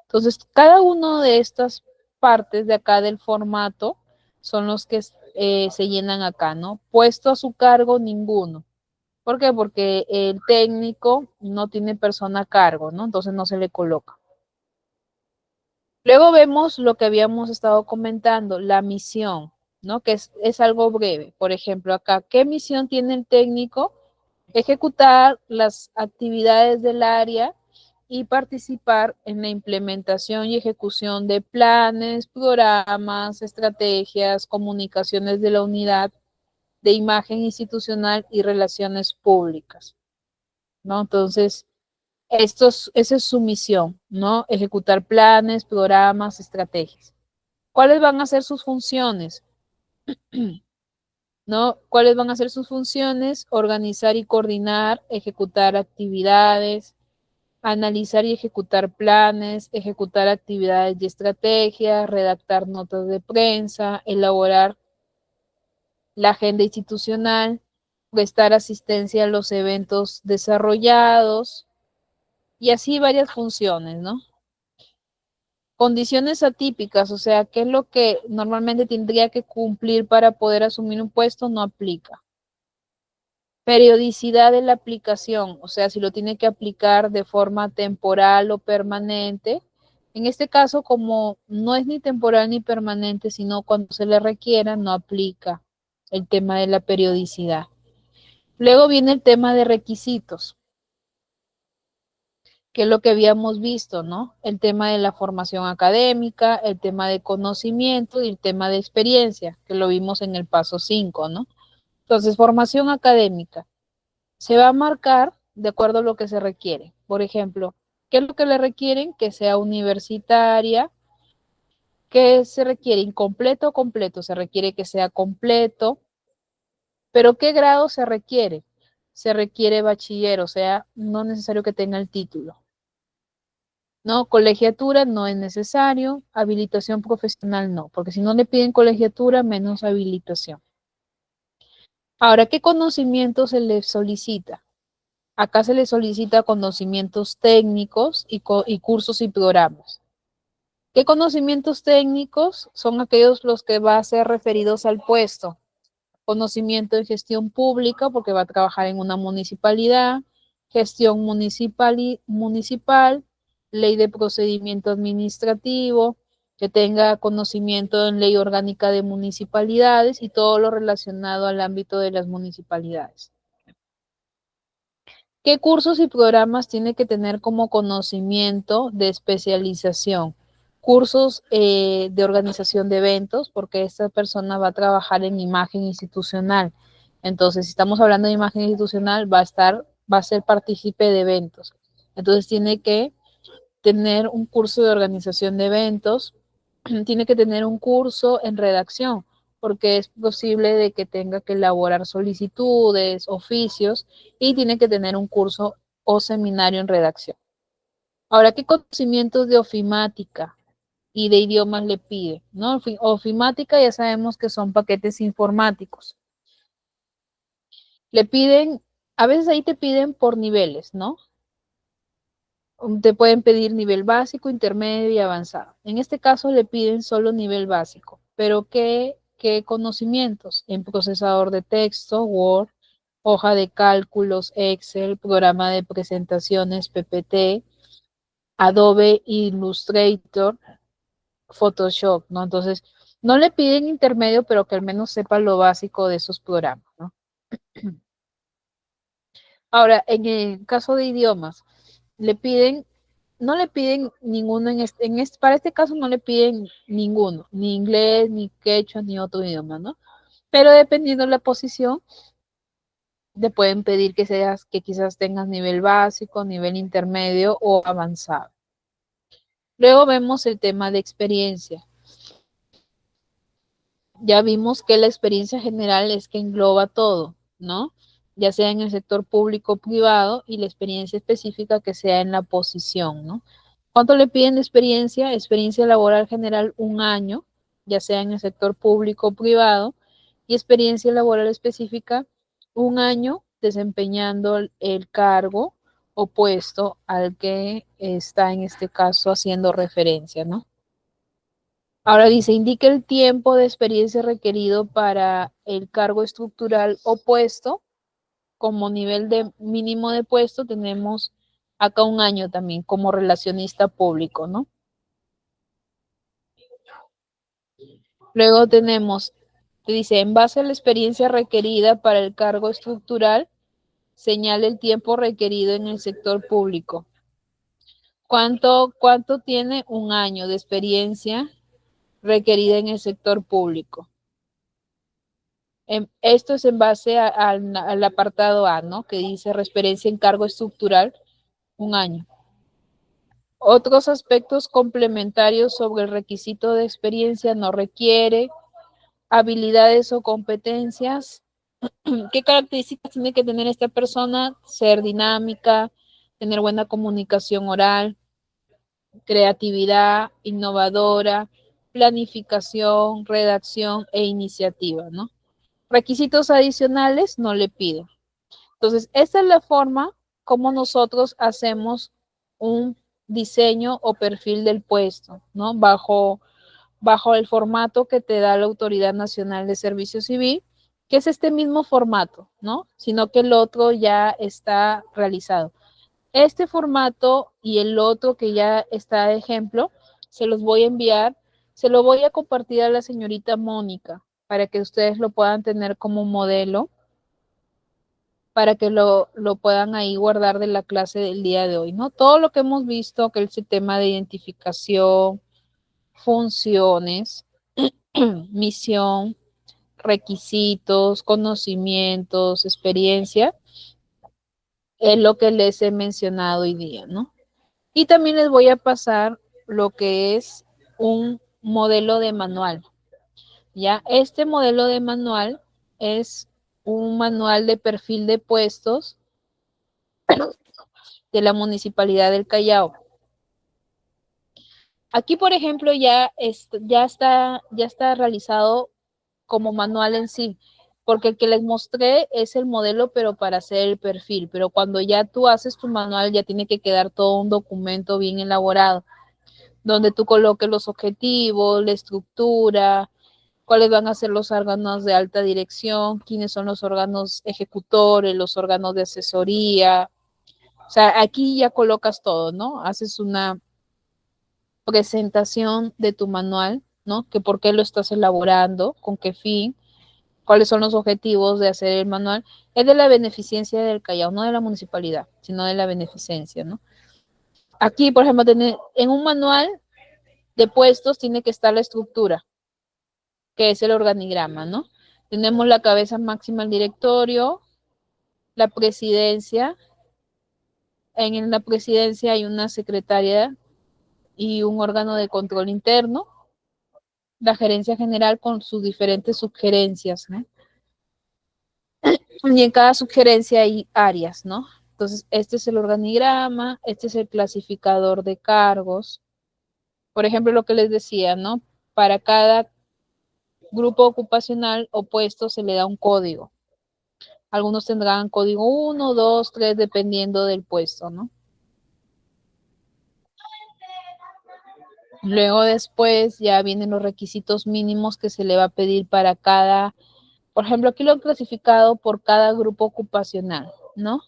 Entonces, cada una de estas partes de acá del formato son los que se llenan acá, ¿no? Puesto a su cargo, ninguno. ¿Por qué? Porque el técnico no tiene persona a cargo, ¿no? Entonces no se le coloca. Luego vemos lo que habíamos estado comentando, la misión, ¿no? Que es algo breve. Por ejemplo, acá, ¿qué misión tiene el técnico? Ejecutar las actividades del área y participar en la implementación y ejecución de planes, programas, estrategias, comunicaciones de la unidad de imagen institucional y relaciones públicas, ¿no? Entonces, esa es su misión, ¿no? Ejecutar planes, programas, estrategias. ¿Cuáles van a ser sus funciones? ¿No? ¿Cuáles van a ser sus funciones? Organizar y coordinar, ejecutar actividades, analizar y ejecutar planes, ejecutar actividades y estrategias, redactar notas de prensa, elaborar la agenda institucional, prestar asistencia a los eventos desarrollados y así varias funciones, ¿no? Condiciones atípicas, o sea, ¿qué es lo que normalmente tendría que cumplir para poder asumir un puesto? No aplica. Periodicidad de la aplicación, o sea, si lo tiene que aplicar de forma temporal o permanente. En este caso, como no es ni temporal ni permanente, sino cuando se le requiera, no aplica el tema de la periodicidad. Luego viene el tema de requisitos, que es lo que habíamos visto, ¿no? El tema de la formación académica, el tema de conocimiento y el tema de experiencia, que lo vimos en el paso 5, ¿no? Entonces, formación académica. Se va a marcar de acuerdo a lo que se requiere. Por ejemplo, ¿qué es lo que le requieren? Que sea universitaria. ¿Qué se requiere? ¿Incompleto o completo? Se requiere que sea completo. ¿Pero qué grado se requiere? Se requiere bachiller, o sea, no es necesario que tenga el título. No, colegiatura no es necesario, habilitación profesional no, porque si no le piden colegiatura, menos habilitación. Ahora, ¿qué conocimiento se le solicita? Acá se le solicita conocimientos técnicos y cursos y programas. ¿Qué conocimientos técnicos son aquellos los que va a ser referidos al puesto? Conocimiento de gestión pública, porque va a trabajar en una municipalidad, gestión municipal, ley de procedimiento administrativo, que tenga conocimiento en ley orgánica de municipalidades y todo lo relacionado al ámbito de las municipalidades. ¿Qué cursos y programas tiene que tener como conocimiento de especialización? Cursos de organización de eventos, porque esta persona va a trabajar en imagen institucional. Entonces, si estamos hablando de imagen institucional, va a ser partícipe de eventos. Entonces, tiene que tener un curso de organización de eventos, tiene que tener un curso en redacción, porque es posible de que tenga que elaborar solicitudes, oficios, y tiene que tener un curso o seminario en redacción. Ahora, ¿qué conocimientos de ofimática y de idiomas le pide? ¿No? Ofimática ya sabemos que son paquetes informáticos. Le piden, a veces ahí te piden por niveles, ¿no? Te pueden pedir nivel básico, intermedio y avanzado. En este caso le piden solo nivel básico, pero ¿qué conocimientos? En procesador de texto, Word, hoja de cálculos, Excel, programa de presentaciones, PPT, Adobe Illustrator, Photoshop, ¿no? Entonces, no le piden intermedio, pero que al menos sepa lo básico de esos programas, ¿no? Ahora, en el caso de idiomas, le piden no le piden ninguno para este caso no le piden ninguno, ni inglés, ni quechua, ni otro idioma, ¿no? Pero dependiendo de la posición, te pueden pedir que quizás tengas nivel básico, nivel intermedio o avanzado. Luego vemos el tema de experiencia. Ya vimos que la experiencia general es que engloba todo, ¿no? Ya sea en el sector público o privado y la experiencia específica que sea en la posición, ¿no? ¿Cuánto le piden de experiencia? Experiencia laboral general 1 año, ya sea en el sector público o privado, y experiencia laboral específica 1 año desempeñando el cargo o puesto al que está en este caso haciendo referencia, ¿no? Ahora dice, indique el tiempo de experiencia requerido para el cargo estructural o puesto. Como nivel de mínimo de puesto tenemos acá 1 año también como relacionista público, ¿no? Luego tenemos, te dice, en base a la experiencia requerida para el cargo estructural, señala el tiempo requerido en el sector público. ¿Cuánto tiene un año de experiencia requerida en el sector público? Esto es en base al apartado A, ¿no? Que dice experiencia en cargo estructural, un año. Otros aspectos complementarios sobre el requisito de experiencia no requiere habilidades o competencias. ¿Qué características tiene que tener esta persona? Ser dinámica, tener buena comunicación oral, creatividad, innovadora, planificación, redacción e iniciativa, ¿no? Requisitos adicionales no le pido. Entonces, esta es la forma como nosotros hacemos un diseño o perfil del puesto, ¿no? Bajo el formato que te da la Autoridad Nacional de Servicio Civil, que es este mismo formato, ¿no? Sino que el otro ya está realizado. Este formato y el otro que ya está de ejemplo, se los voy a enviar, se lo voy a compartir a la señorita Mónica para que ustedes lo puedan tener como modelo, para que lo puedan ahí guardar de la clase del día de hoy, ¿no? Todo lo que hemos visto, que es el tema de identificación, funciones, misión, requisitos, conocimientos, experiencia, es lo que les he mencionado hoy día, ¿no? Y también les voy a pasar lo que es un modelo de manual. Ya, este modelo de manual es un manual de perfil de puestos de la Municipalidad del Callao. Aquí, por ejemplo, ya está realizado como manual en sí, porque el que les mostré es el modelo, pero para hacer el perfil, pero cuando ya tú haces tu manual ya tiene que quedar todo un documento bien elaborado, donde tú coloques los objetivos, la estructura, cuáles van a ser los órganos de alta dirección, quiénes son los órganos ejecutores, los órganos de asesoría. O sea, aquí ya colocas todo, ¿no? Haces una presentación de tu manual, ¿no? Que por qué lo estás elaborando, con qué fin, cuáles son los objetivos de hacer el manual. Es de la beneficencia del Callao, no de la municipalidad, sino de la beneficencia, ¿no? Aquí, por ejemplo, en un manual de puestos tiene que estar la estructura, que es el organigrama, ¿no? Tenemos la cabeza máxima del directorio, la presidencia. En la presidencia hay una secretaria y un órgano de control interno, la gerencia general con sus diferentes sugerencias, ¿no? Y en cada sugerencia hay áreas, ¿no? Entonces, este es el organigrama, este es el clasificador de cargos. Por ejemplo, lo que les decía, ¿no? Para cada grupo ocupacional o puesto se le da un código. Algunos tendrán código 1, 2, 3, dependiendo del puesto, ¿no? Luego después ya vienen los requisitos mínimos que se le va a pedir para cada, por ejemplo, aquí lo han clasificado por cada grupo ocupacional, ¿no?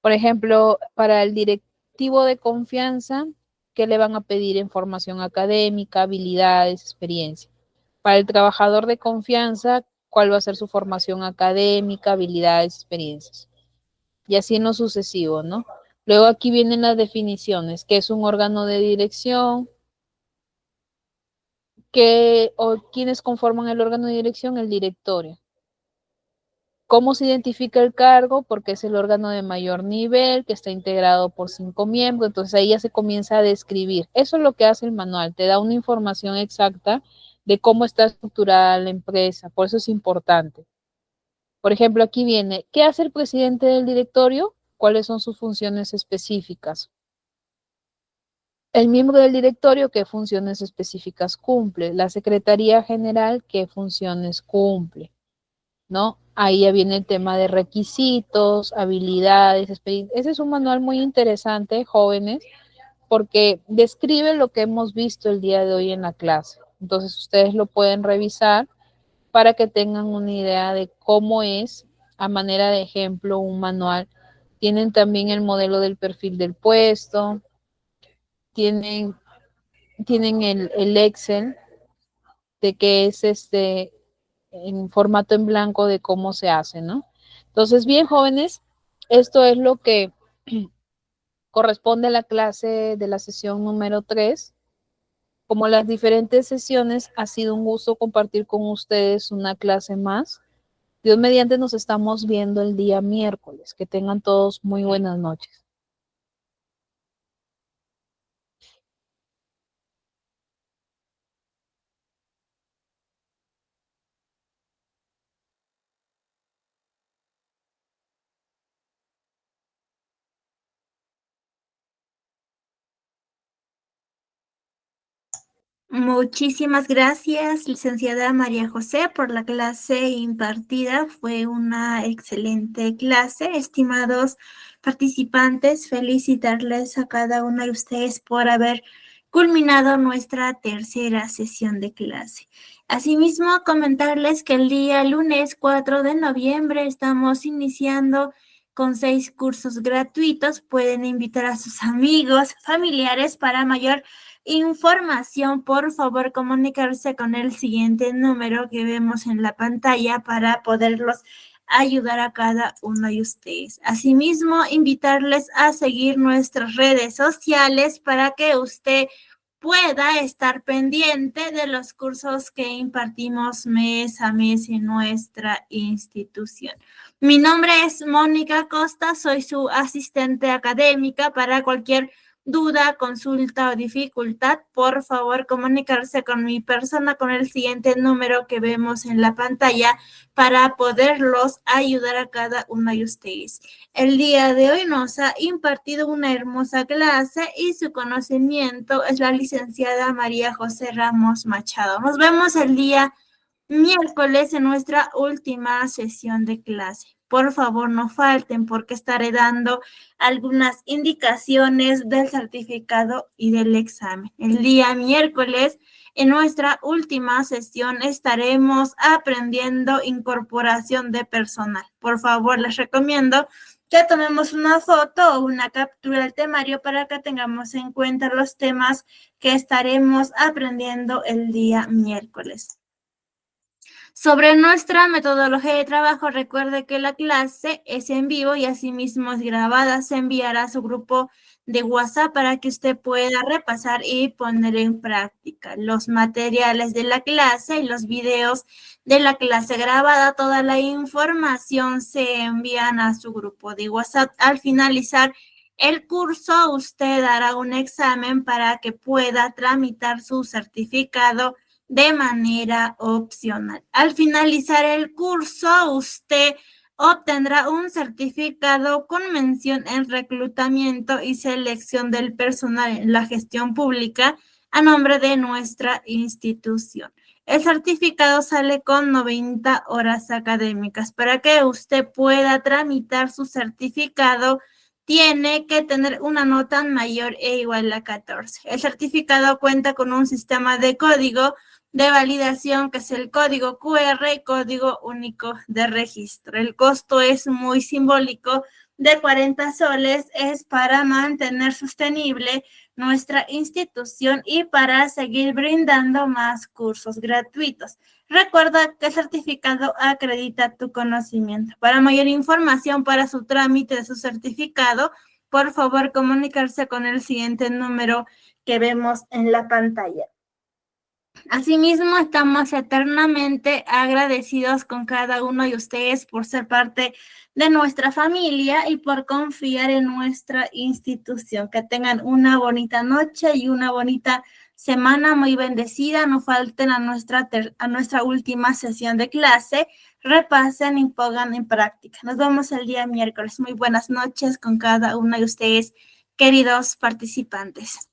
Por ejemplo, para el directivo de confianza, ¿qué le van a pedir en formación académica, habilidades, experiencia? Para el trabajador de confianza, ¿cuál va a ser su formación académica, habilidades, experiencias? Y así en lo sucesivo, ¿no? Luego aquí vienen las definiciones, qué es un órgano de dirección, quiénes conforman el órgano de dirección, el directorio. ¿Cómo se identifica el cargo? Porque es el órgano de mayor nivel, que está integrado por 5 miembros, entonces ahí ya se comienza a describir. Eso es lo que hace el manual, te da una información exacta de cómo está estructurada la empresa, por eso es importante. Por ejemplo, aquí viene, ¿qué hace el presidente del directorio? ¿Cuáles son sus funciones específicas? El miembro del directorio, ¿qué funciones específicas cumple? La Secretaría General, ¿qué funciones cumple? ¿No? Ahí ya viene el tema de requisitos, habilidades, experiencias. Ese es un manual muy interesante, jóvenes, porque describe lo que hemos visto el día de hoy en la clase. Entonces ustedes lo pueden revisar para que tengan una idea de cómo es, a manera de ejemplo, un manual. Tienen también el modelo del perfil del puesto, tienen el Excel, de que es en formato en blanco de cómo se hace, ¿no? Entonces, bien, jóvenes, esto es lo que corresponde a la clase de la sesión número 3. Como las diferentes sesiones, ha sido un gusto compartir con ustedes una clase más. Dios mediante, nos estamos viendo el día miércoles. Que tengan todos muy buenas noches. Muchísimas gracias, licenciada María José, por la clase impartida. Fue una excelente clase. Estimados participantes, felicitarles a cada uno de ustedes por haber culminado nuestra tercera sesión de clase. Asimismo, comentarles que el día lunes 4 de noviembre estamos iniciando con 6 cursos gratuitos. Pueden invitar a sus amigos, familiares para mayor información. Por favor, comunicarse con el siguiente número que vemos en la pantalla para poderlos ayudar a cada uno de ustedes. Asimismo, invitarles a seguir nuestras redes sociales para que usted pueda estar pendiente de los cursos que impartimos mes a mes en nuestra institución. Mi nombre es Mónica Costa, soy su asistente académica. Para cualquier duda, consulta o dificultad, por favor comunicarse con mi persona con el siguiente número que vemos en la pantalla para poderlos ayudar a cada uno de ustedes. El día de hoy nos ha impartido una hermosa clase y su conocimiento es la licenciada María José Ramos Machado. Nos vemos el día miércoles en nuestra última sesión de clase. Por favor, no falten porque estaré dando algunas indicaciones del certificado y del examen. El día miércoles, en nuestra última sesión, estaremos aprendiendo incorporación de personal. Por favor, les recomiendo que tomemos una foto o una captura del temario para que tengamos en cuenta los temas que estaremos aprendiendo el día miércoles. Sobre nuestra metodología de trabajo, recuerde que la clase es en vivo y asimismo es grabada. Se enviará a su grupo de WhatsApp para que usted pueda repasar y poner en práctica los materiales de la clase y los videos de la clase grabada. Toda la información se envían a su grupo de WhatsApp. Al finalizar el curso, usted hará un examen para que pueda tramitar su certificado de manera opcional. Al finalizar el curso, usted obtendrá un certificado con mención en reclutamiento y selección del personal en la gestión pública a nombre de nuestra institución. El certificado sale con 90 horas académicas. Para que usted pueda tramitar su certificado, tiene que tener una nota mayor e igual a 14. El certificado cuenta con un sistema de código de validación, que es el código QR y código único de registro. El costo es muy simbólico, de 40 soles, es para mantener sostenible nuestra institución y para seguir brindando más cursos gratuitos. Recuerda que el certificado acredita tu conocimiento. Para mayor información para su trámite de su certificado, por favor comunicarse con el siguiente número que vemos en la pantalla. Asimismo, estamos eternamente agradecidos con cada uno de ustedes por ser parte de nuestra familia y por confiar en nuestra institución. Que tengan una bonita noche y una bonita semana muy bendecida. No falten a nuestra última sesión de clase. Repasen y pongan en práctica. Nos vemos el día miércoles. Muy buenas noches con cada uno de ustedes, queridos participantes.